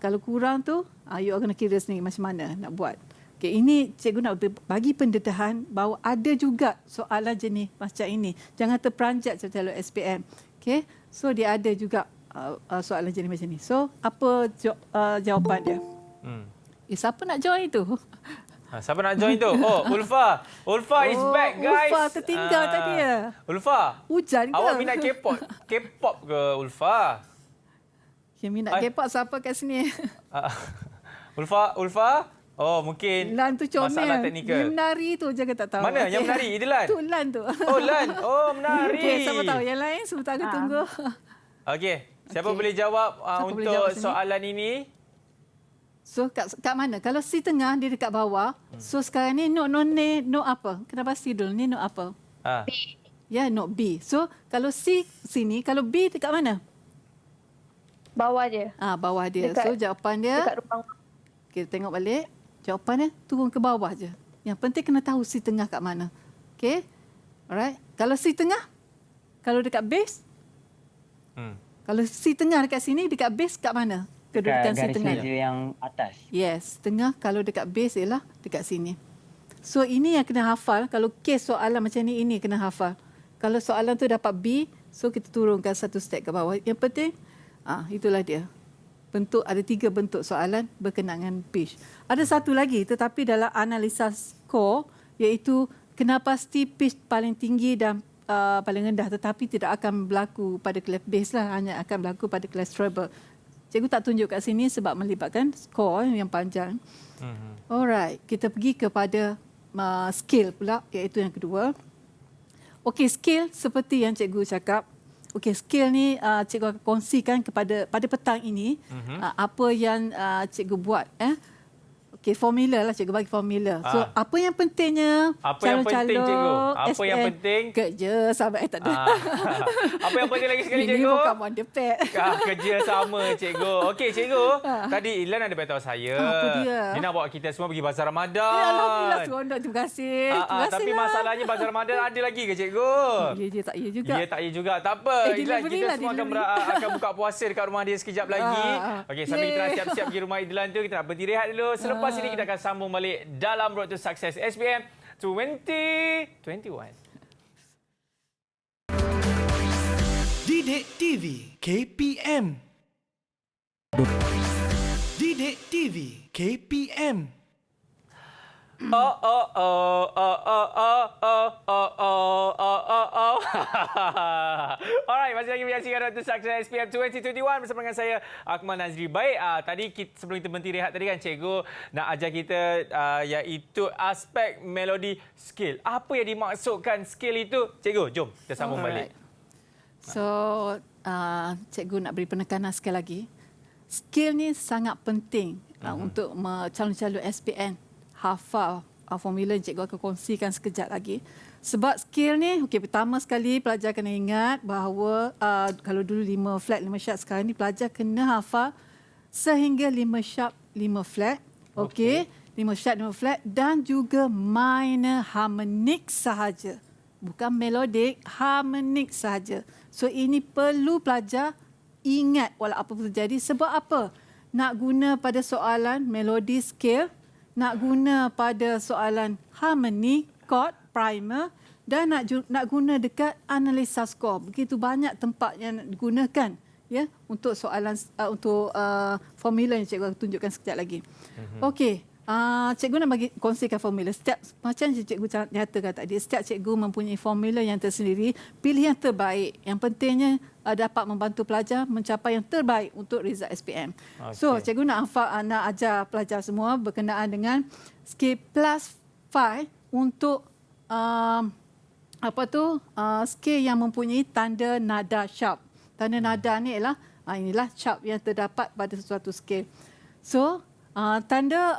[SPEAKER 3] Kalau kurang tu, you all kena kira sendiri macam mana nak buat. Okay, ini cikgu nak bagi pendedahan bahawa ada juga soalan jenis macam ini. Jangan terperanjat calon SPM. Okay, so dia ada juga soalan jenis macam ni. So, apa jawapan dia? Siapa nak join tu?
[SPEAKER 2] Siapa nak join tu? Oh, Ulfa. Ulfa is back, guys.
[SPEAKER 3] Ulfa tertinggal tadi ya.
[SPEAKER 2] Ulfa.
[SPEAKER 3] Hujan ke?
[SPEAKER 2] Awak minat K-pop? K-pop ke, Ulfa?
[SPEAKER 3] Yang minat K-pop siapa kat sini?
[SPEAKER 2] Ulfa? Oh, mungkin
[SPEAKER 3] Lan tu comel.
[SPEAKER 2] masalah teknikal.
[SPEAKER 3] Yang menari tu je tak tahu.
[SPEAKER 2] Mana? Yang menari? Itu Lan?
[SPEAKER 3] Tu Lan tu.
[SPEAKER 2] Oh, Lan. Oh, menari.
[SPEAKER 3] Okay, siapa tahu? Yang lain sebentar kita tunggu.
[SPEAKER 2] Okey. Siapa boleh jawab untuk soalan ini?
[SPEAKER 3] So, kat mana? Kalau C tengah, dia dekat bawah. So, sekarang ni note apa? Kenapa C dulu? Ni note apa?
[SPEAKER 7] B.
[SPEAKER 3] Ya, note B. So, kalau C sini, kalau B dekat mana?
[SPEAKER 7] Bawah dia.
[SPEAKER 3] Bawah dia. So, jawapan dia...
[SPEAKER 7] Dekat ruang.
[SPEAKER 3] Kita tengok balik. Jawapan dia turun ke bawah je. Yang penting kena tahu C tengah kat mana. Okay? Alright. Kalau C tengah, kalau dekat base, kalau C tengah dekat sini, dekat base kat mana? Kedudukan C tengah.
[SPEAKER 4] Garis meja yang atas.
[SPEAKER 3] Yes. Tengah kalau dekat base ialah dekat sini. So, ini yang kena hafal. Kalau kes soalan macam ni, ini kena hafal. Kalau soalan tu dapat B, so kita turunkan satu step ke bawah. Yang penting, itulah dia. Ada 3 bentuk soalan berkenaan dengan pitch. Ada satu lagi tetapi dalam analisa skor iaitu kena pasti pitch paling tinggi dan paling rendah tetapi tidak akan berlaku pada clef bass lah, hanya akan berlaku pada clef treble. Cikgu tak tunjuk kat sini sebab melibatkan skor yang panjang. Alright, kita pergi kepada skill pula iaitu yang kedua. Okey, skill seperti yang cikgu cakap. Okey, skill ni cikgu akan kongsikan pada petang ini apa yang cikgu buat. Okey, formula lah, cikgu bagi formula. So, apa yang pentingnya calon-calon
[SPEAKER 2] Apa yang penting?
[SPEAKER 3] Kerja sama tak ada.
[SPEAKER 2] Apa yang penting lagi sekali,
[SPEAKER 3] Ini
[SPEAKER 2] cikgu?
[SPEAKER 3] bukan wonderpad.
[SPEAKER 2] Kerja sama, cikgu. Okey, cikgu. Tadi Ilan ada beritahu saya.
[SPEAKER 3] Apa dia?
[SPEAKER 2] Dia nak bawa kita semua pergi Bazar Ramadan.
[SPEAKER 3] Alhamdulillah, seronok. Terima kasih.
[SPEAKER 2] Tapi masalahnya Bazar Ramadan ada lagi ke, cikgu?
[SPEAKER 3] Ya, tak ya juga.
[SPEAKER 2] Ya, tak ya juga. Tak apa. Ilan, kita semua akan buka puasa dekat rumah dia sekejap lagi. Okey, sambil kita nak siap-siap pergi rumah Ilan tu, kita nak berhenti rehat dulu. Selepas ini kita akan sambung balik dalam Road to Success SPM 2021.
[SPEAKER 1] Didik TV KPM. Didik TV KPM. Alright,
[SPEAKER 2] masih lagi menyaksikan Road to Success SPM 2021 bersama dengan saya Akmal Nazri. Baik, tadi sebelum kita berhenti rehat tadi kan cikgu nak ajar kita iaitu aspek melodi skill. Apa yang dimaksudkan skill itu? Cikgu, jom kita sambung balik.
[SPEAKER 3] So, cikgu nak beri penekanan sekali lagi. Skill ni sangat penting untuk calon-calon SPM hafal formula yang cikgu akan kongsikan sekejap lagi. Sebab skill ni, pertama sekali pelajar kena ingat bahawa kalau dulu 5 flat, 5 sharp, sekarang ni pelajar kena hafal sehingga 5 sharp, 5 flat. Okey. 5 sharp, 5 flat dan juga minor harmonik sahaja. Bukan melodik, harmonik sahaja. So ini perlu pelajar ingat walau apa pun terjadi. Sebab apa? Nak guna pada soalan melodi scale, nak guna pada soalan harmoni, chord, primer dan nak guna dekat analisa skor. Begitu banyak tempat yang digunakan ya untuk soalan untuk formula yang cikgu akan tunjukkan sekejap lagi. Okey. Cikgu nak bagi kongsikan formula. Setiap macam cikgu nyatakan tadi, setiap cikgu mempunyai formula yang tersendiri. Pilih yang terbaik. Yang pentingnya dapat membantu pelajar mencapai yang terbaik untuk result SPM. So, cikgu nak ajar pelajar semua berkenaan dengan skill plus 5 untuk skill yang mempunyai tanda nada sharp. Tanda nada ni inilah sharp yang terdapat pada sesuatu skill. So, tanda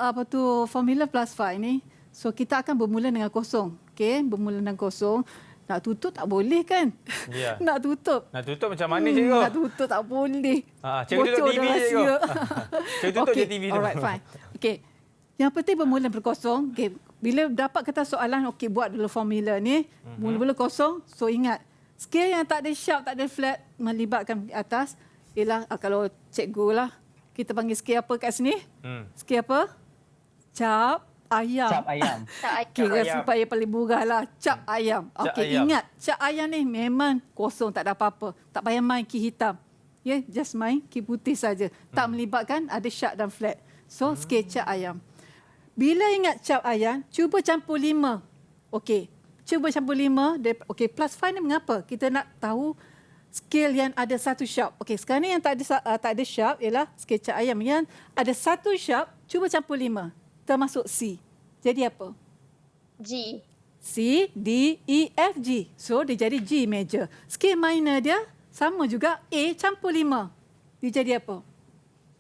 [SPEAKER 3] formula plus 5 ni, so kita akan bermula dengan kosong. Okey, bermula dengan kosong. Nak tutup tak boleh kan?
[SPEAKER 2] Ya.
[SPEAKER 3] Nak tutup
[SPEAKER 2] macam mana cikgu?
[SPEAKER 3] Nak tutup tak boleh.
[SPEAKER 2] Cikgu tutup TV cikgu. Cikgu tutup je TV tu.
[SPEAKER 3] Alright, fine. Okey. Yang penting bermula berkosong. Okey, bila dapat kata soalan, okey buat dulu formula ni. Mula-mula kosong. So ingat, skill yang tak ada sharp, tak ada flat melibatkan atas ialah kalau cikgu lah. Kita panggil skill apa kat sini? Skill apa? Cap ayam.
[SPEAKER 4] Cap ayam.
[SPEAKER 3] Kira supaya paling murah lah. Cap ayam. Okey, ingat. Cap ayam ni memang kosong, tak ada apa-apa. Tak payah main ki hitam. Ya, just main ki putih saja. Tak melibatkan ada sharp dan flat. So, skill cap ayam. Bila ingat cap ayam, cuba campur 5. Okey. Cuba campur 5. Okey, plus 5 ni mengapa? Kita nak tahu skill yang ada satu sharp. Okey, sekarang ni yang tak ada sharp ialah skill cap ayam. Yang ada satu sharp, cuba campur 5. Termasuk C. Jadi apa?
[SPEAKER 7] G.
[SPEAKER 3] C, D, E, F, G. So, dia jadi G major. Skill minor dia sama juga A campur 5. Dia jadi apa?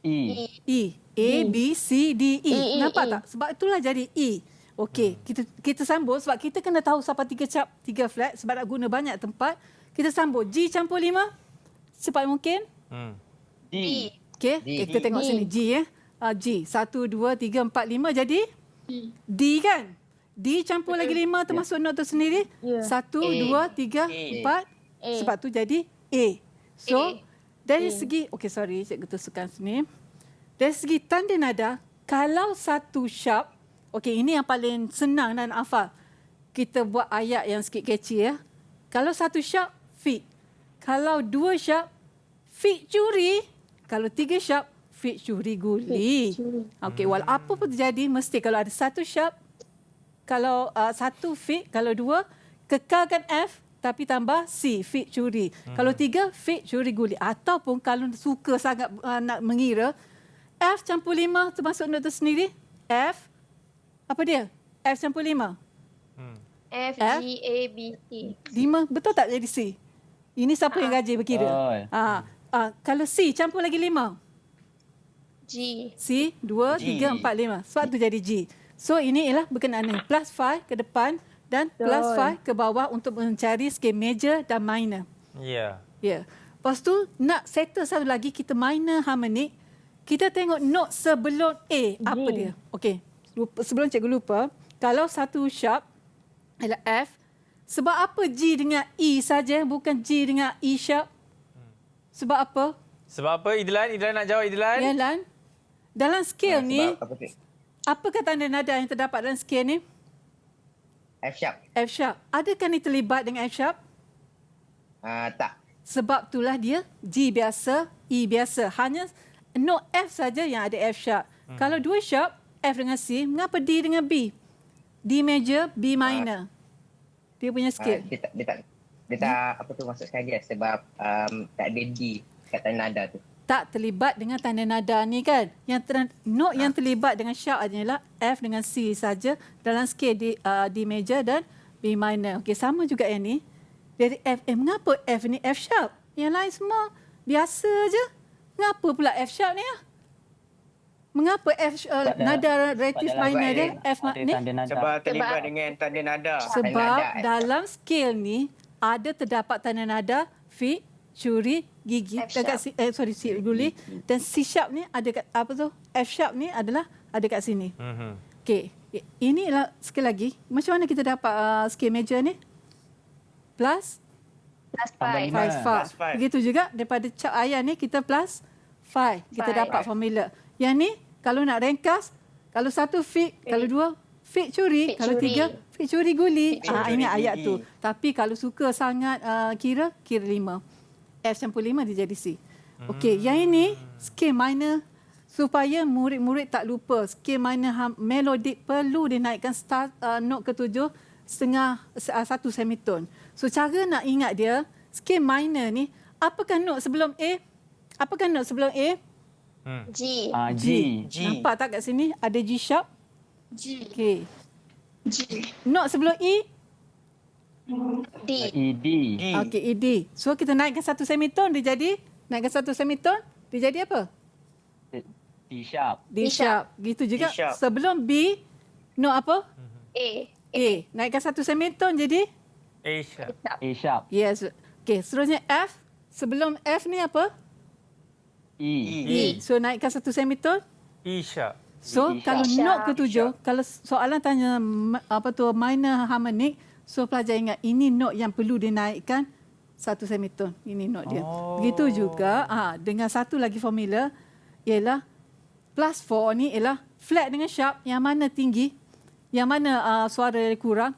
[SPEAKER 4] E.
[SPEAKER 3] E. A, B, C, D, E. Nampak tak? Sebab itulah jadi E. Okey, kita sambung sebab kita kena tahu siapa 3 sharp, 3 flat sebab nak guna banyak tempat. Kita sambung G campur 5 cepat mungkin.
[SPEAKER 4] D.
[SPEAKER 3] Okey, kita tengok sini G ya. G 1 2 3 4 5 jadi D kan? D campur lagi 5 termasuk note tersendiri. 1 2 3 4 sebab tu jadi A. So dari segi cikgu tuliskan sini. Dari segi tanda nada, kalau satu sharp, ini yang paling senang dan hafal. Kita buat ayat yang sikit catchy ya. Kalau satu sharp, fit. Kalau 2 sharp, fit curi. Kalau 3 sharp, fit curi guli. Okey, walau apa pun terjadi, mesti kalau ada satu sharp, kalau satu fit, kalau 2, kekalkan F tapi tambah C, fit curi. Kalau 3, fit curi guli. Ataupun kalau suka sangat nak mengira, F campur 5 termasuk note sendiri. F, apa dia? F campur 5.
[SPEAKER 7] F, G, A, B, C.
[SPEAKER 3] 5, betul tak jadi C? Ini siapa yang gaji berkira? Kalau C campur lagi 5.
[SPEAKER 7] G.
[SPEAKER 3] C, 2, 3, 4, 5. Sebab tu jadi G. So ini ialah berkenaan dengan plus 5 ke depan dan plus 5 ke bawah untuk mencari skill major dan minor.
[SPEAKER 2] Ya.
[SPEAKER 3] Ya. Lepas tu nak settle satu lagi, kita minor harmonic. Kita tengok note sebelum A. Apa dia? Okey. Sebelum cikgu lupa, kalau satu sharp ialah F, sebab apa G dengan E saja bukan G dengan E sharp? Sebab apa?
[SPEAKER 2] Sebab apa? Idlan nak jawab Idlan?
[SPEAKER 3] Ya, Lan. Dalam skill ni, apakah tanda nada yang terdapat dalam skill ni?
[SPEAKER 9] F sharp.
[SPEAKER 3] F sharp. Adakah ni terlibat dengan F sharp?
[SPEAKER 9] Tak.
[SPEAKER 3] Sebab itulah dia G biasa, E biasa. Hanya note F saja yang ada F sharp. Kalau 2 sharp, F dengan C, mengapa D dengan B? D major, B minor. Dia punya skill.
[SPEAKER 9] Dia tak masuk sekali lah sebab tak ada D kat tanda nada tu.
[SPEAKER 3] Tak terlibat dengan tanda nada ni kan. Yang note yang terlibat dengan sharp adalah F dengan C saja dalam skill D major dan B minor. Okey, sama juga yang ni. Dari F. Mengapa F ni F sharp? Yang lain semua biasa je. Mengapa pula F sharp ni? Mengapa nada relatif minor dia F ni?
[SPEAKER 9] Sebab terlibat dengan tanda nada.
[SPEAKER 3] Sebab dalam scale ni ada terdapat tanda nada fi, curi, gigi dekat C dulu dan C sharp ni ada kat apa tu? F sharp ni adalah ada kat sini. Okey. Inilah sekali lagi macam mana kita dapat scale major ni? Plus 5. Begitu juga daripada cap ayah ni kita plus 5. Kita dapat formula. Yang ni kalau nak ringkas, kalau satu fit, kalau dua fit curi, kalau tiga fit curi guli. Ingat ayat tu. Tapi kalau suka sangat kira 5. F campur 5 dia jadi C. Okey, yang ini scale minor supaya murid-murid tak lupa. Scale minor melodik perlu dinaikkan note ke-7 setengah 1 semitone. So cara nak ingat dia, scale minor ni, apakah note sebelum A? Apakah note sebelum A?
[SPEAKER 7] G.
[SPEAKER 3] G. Nampak tak kat sini? Ada G sharp?
[SPEAKER 8] G.
[SPEAKER 3] Okey.
[SPEAKER 8] G.
[SPEAKER 3] Note sebelum E?
[SPEAKER 7] D.
[SPEAKER 4] ED.
[SPEAKER 3] Okey, E, D. So kita naikkan 1 semitone, dia jadi? Naikkan 1 semitone, dia jadi apa?
[SPEAKER 4] D sharp.
[SPEAKER 3] D sharp. Gitu juga.
[SPEAKER 9] D sharp.
[SPEAKER 3] Sebelum B, note apa?
[SPEAKER 7] A.
[SPEAKER 3] A. Naikkan 1 semitone jadi?
[SPEAKER 2] A sharp.
[SPEAKER 4] A sharp.
[SPEAKER 3] Yes. Okey, seterusnya F. Sebelum F ni apa?
[SPEAKER 4] E.
[SPEAKER 3] So naikkan 1 semitone.
[SPEAKER 2] E sharp.
[SPEAKER 3] So
[SPEAKER 4] E
[SPEAKER 3] kalau
[SPEAKER 7] sharp.
[SPEAKER 3] note ke-7, kalau soalan tanya apa tu minor harmonic, so pelajar ingat ini note yang perlu dinaikkan 1 semitone. Ini note dia. Begitu juga dengan satu lagi formula ialah plus 4 ni ialah flat dengan sharp, yang mana tinggi, yang mana suara dia kurang.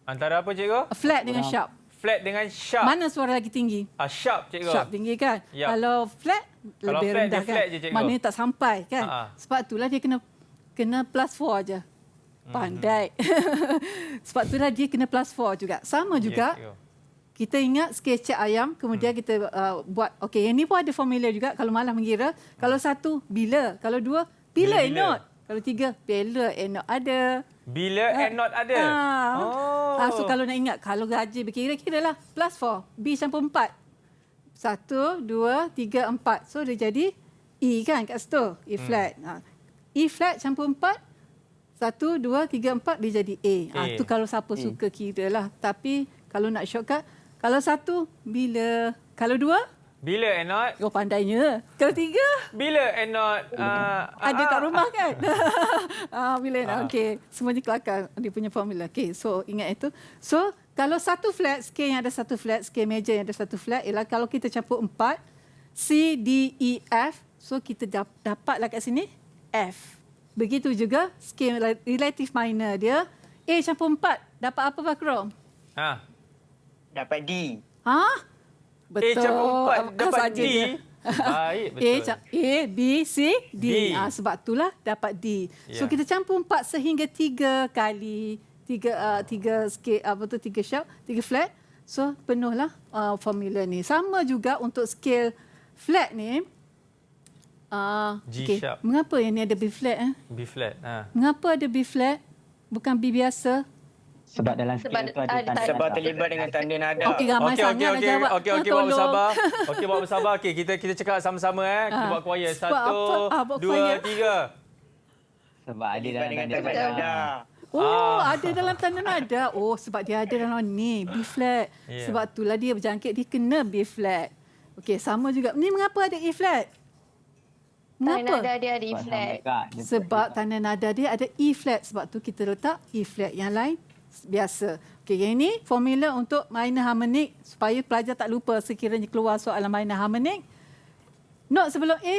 [SPEAKER 2] Antara apa cikgu?
[SPEAKER 3] Flat dengan sharp.
[SPEAKER 2] Flat dengan sharp.
[SPEAKER 3] Mana suara lagi tinggi?
[SPEAKER 2] Sharp cikgu.
[SPEAKER 3] Sharp tinggi kan?
[SPEAKER 2] Yep.
[SPEAKER 3] Kalau flat
[SPEAKER 2] Kalau
[SPEAKER 3] lebih
[SPEAKER 2] flat,
[SPEAKER 3] rendah
[SPEAKER 2] dia
[SPEAKER 3] kan?
[SPEAKER 2] flat je, cikgu.
[SPEAKER 3] Maknanya tak sampai kan? Sebab itulah dia kena plus 4 aja. Pandai. Sebab itulah dia kena plus 4 juga. Sama juga.
[SPEAKER 2] Cikgu.
[SPEAKER 3] Kita ingat sketch ayam, kemudian kita buat, okey, yang ni pun ada formula juga kalau malah mengira. Kalau satu, bila. Kalau dua, bila and not. Kalau tiga, bila and not ada.
[SPEAKER 2] Bila and not ada.
[SPEAKER 3] So kalau nak ingat, kalau gaji berkira-kira lah, plus 4. B campur 4. 1, 2, 3, 4. So dia jadi E kan kat situ. E flat. E flat campur 4. 1, 2, 3, 4 dia jadi A. Tu kalau siapa suka kira lah. Tapi kalau nak shortcut, kalau satu, bila. Kalau dua,
[SPEAKER 2] bila and not.
[SPEAKER 3] oh pandainya. Kalau tiga,
[SPEAKER 2] Bila and not.
[SPEAKER 3] ada kat rumah kan? Bila and not. Okey. Semuanya kelakar dia punya formula. Okey. So ingat itu. So kalau satu flat, scale yang ada satu flat, scale major yang ada satu flat ialah kalau kita campur 4, C, D, E, F. So kita dapatlah kat sini F. Begitu juga scale relative minor dia. A campur 4. Dapat apa Fakrom?
[SPEAKER 9] Dapat D.
[SPEAKER 3] Betul.
[SPEAKER 2] A campur 4 dapat
[SPEAKER 3] saja
[SPEAKER 2] D.
[SPEAKER 3] je.
[SPEAKER 2] Baik, betul.
[SPEAKER 3] A, B, C, D. Sebab itulah dapat D. So kita campur 4 sehingga 3 kali 3 scale apa tu 3 sharp, 3 flat. So penuhlah formula ni. Sama juga untuk scale flat ni.
[SPEAKER 2] G sharp.
[SPEAKER 3] Mengapa yang ni ada B flat?
[SPEAKER 2] B flat.
[SPEAKER 3] Mengapa ada B flat? Bukan B biasa?
[SPEAKER 4] Sebab dalam scale tu ada tanda
[SPEAKER 9] Sebab
[SPEAKER 4] nada.
[SPEAKER 9] terlibat dengan tanda nada.
[SPEAKER 3] Okey, ramai sangat nak jawab.
[SPEAKER 2] Okey, buat bersabar. Okey, buat bersabar. Okey, kita cakap sama-sama Kita buat choir.
[SPEAKER 3] Sebab
[SPEAKER 2] 1,
[SPEAKER 3] apa? Buat
[SPEAKER 2] 2, 3.
[SPEAKER 4] Sebab ada
[SPEAKER 9] Terlibat
[SPEAKER 4] dalam
[SPEAKER 9] dengan
[SPEAKER 4] tanda
[SPEAKER 9] tanda
[SPEAKER 4] nada.
[SPEAKER 9] nada.
[SPEAKER 3] Ada dalam tanda nada. Sebab dia ada dalam ni, B flat. Sebab itulah dia berjangkit, dia kena B flat. Okey, sama juga. Ni mengapa ada E flat?
[SPEAKER 7] Tanda
[SPEAKER 3] Mengapa?
[SPEAKER 7] nada dia ada E flat.
[SPEAKER 3] Sebab tanda nada dia ada E flat. Sebab tu kita letak E flat. Yang lain biasa. Okey, yang ini formula untuk minor harmonic supaya pelajar tak lupa sekiranya keluar soalan minor harmonic. Note sebelum A,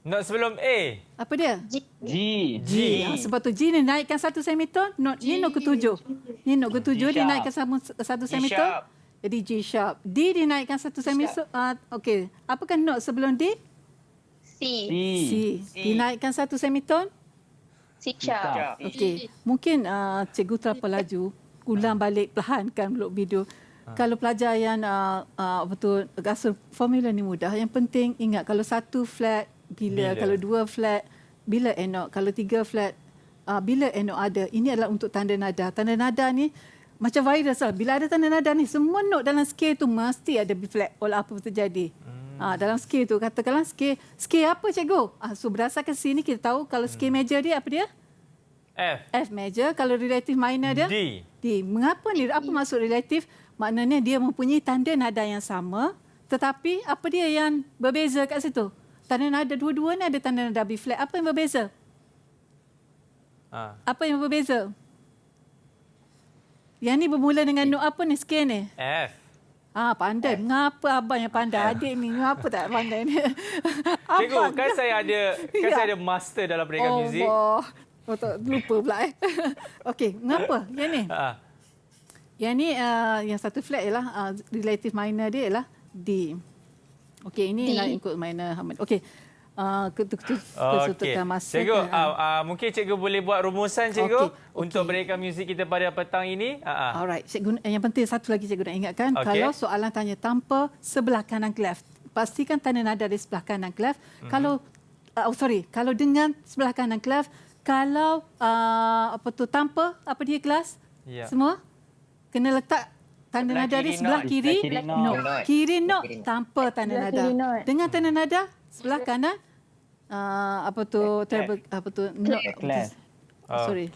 [SPEAKER 2] Note sebelum A.
[SPEAKER 3] apa dia?
[SPEAKER 4] G.
[SPEAKER 3] Sebab tu G ni naikkan 1 semitone. Note ni note ke-7. Ni note ke-7 dia naikkan 1 semitone.
[SPEAKER 9] sharp.
[SPEAKER 3] Jadi G sharp. D dinaikkan 1 semitone. Okey. Apakah note sebelum D?
[SPEAKER 7] C.
[SPEAKER 3] C. Dinaikkan 1 semitone.
[SPEAKER 7] C sharp.
[SPEAKER 3] Okey. Mungkin cikgu terlalu laju. Ulang balik perlahan kan blok video. Kalau pelajar yang betul rasa formula ni mudah. Yang penting ingat kalau 1 flat bila, kalau 2 flat bila and not, kalau 3 flat bila and not ada. Ini adalah untuk tanda nada. Tanda nada ni macam virus lah. Bila ada tanda nada ni, semua note dalam scale tu mesti ada B flat walau apa pun terjadi. Dalam scale tu, katakanlah scale apa cikgu? So berdasarkan sini kita tahu kalau scale major dia apa dia? F major. Kalau relative minor dia? D. Mengapa ni? Apa maksud relative? Maknanya dia mempunyai tanda nada yang sama, tetapi apa dia yang berbeza kat situ? Tanda nada dua-dua ni ada tanda nada B flat. Apa yang berbeza? Apa yang berbeza? Yang ni bermula dengan note apa ni scale ni?
[SPEAKER 2] F.
[SPEAKER 3] Pandai. Mengapa abang yang pandai? Adik ni mengapa tak pandai ni?
[SPEAKER 2] Cikgu,
[SPEAKER 3] Abang
[SPEAKER 2] kan saya ada master dalam pendidikan muzik.
[SPEAKER 3] Tak lupa pula Okey, mengapa? Yang ni? Yang ni yang satu flat ialah relative minor dia ialah D. Okey, ini nak ikut minor harmonic. Okey. Kesutukan masa.
[SPEAKER 2] Cikgu, mungkin cikgu boleh buat rumusan cikgu untuk pendidikan muzik kita pada petang ini.
[SPEAKER 3] Alright, cikgu, yang penting satu lagi cikgu nak ingatkan, kalau soalan tanya tanpa sebelah kanan clef, pastikan tanda nada di sebelah kanan clef. Kalau kalau dengan sebelah kanan clef, kalau tanpa dia kelas? Semua kena letak tanda nada di sebelah kiri note. Kiri note tanpa tanda nada. Dengan tanda nada sebelah kanan note. Sorry.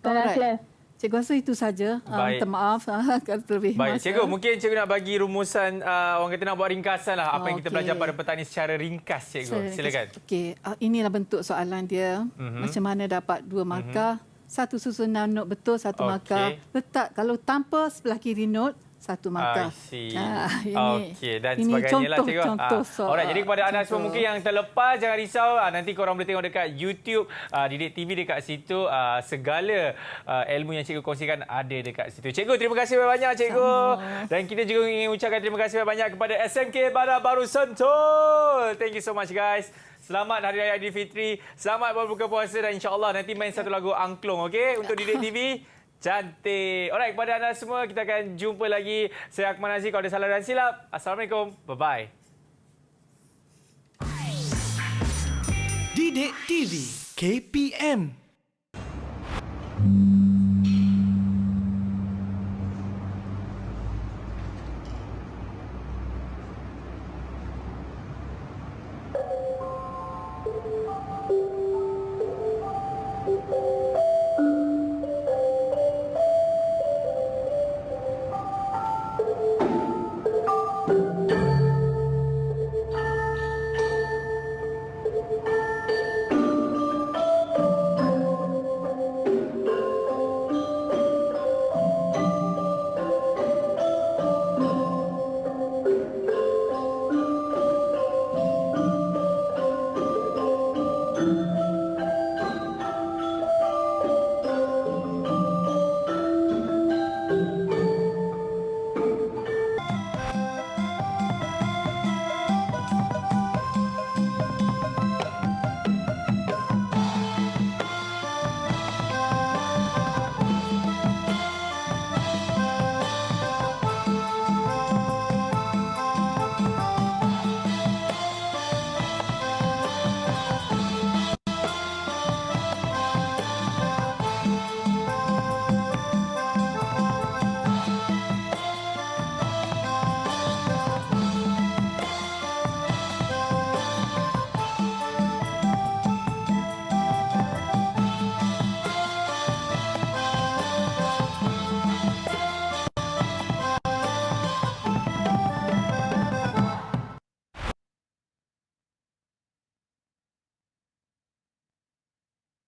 [SPEAKER 3] Alright. Cikgu rasa itu saja. Minta maaf kalau terlebih
[SPEAKER 2] Baik,
[SPEAKER 3] masa.
[SPEAKER 2] cikgu, mungkin cikgu nak bagi rumusan, orang kata nak buat ringkasan lah apa yang kita belajar pada petang ini secara ringkas, cikgu. Silakan.
[SPEAKER 3] Okey, inilah bentuk soalan dia. Macam mana dapat 2 markah? Satu susunan not betul, 1 markah. Letak kalau tanpa sebelah kiri not, 1 markah.
[SPEAKER 2] Okey, dan sebagainya lah cikgu. Alright, jadi kepada anda semua mungkin yang terlepas, jangan risau. Nanti korang boleh tengok dekat YouTube, Didik TV dekat situ. Segala ilmu yang cikgu kongsikan ada dekat situ. Cikgu, terima kasih banyak cikgu. Dan kita juga ingin ucapkan terima kasih banyak kepada SMK Bandar Baru Sentul. Thank you so much guys. Selamat Hari Raya Aidilfitri. Selamat berbuka puasa dan insya-Allah nanti main satu lagu angklung, okey, untuk Didik TV. Cantik. Alright, kepada anda semua kita akan jumpa lagi. Saya Akmal Aziz. Kalau ada salah dan silap, Assalamualaikum. Bye-bye.
[SPEAKER 1] Didik TV KPM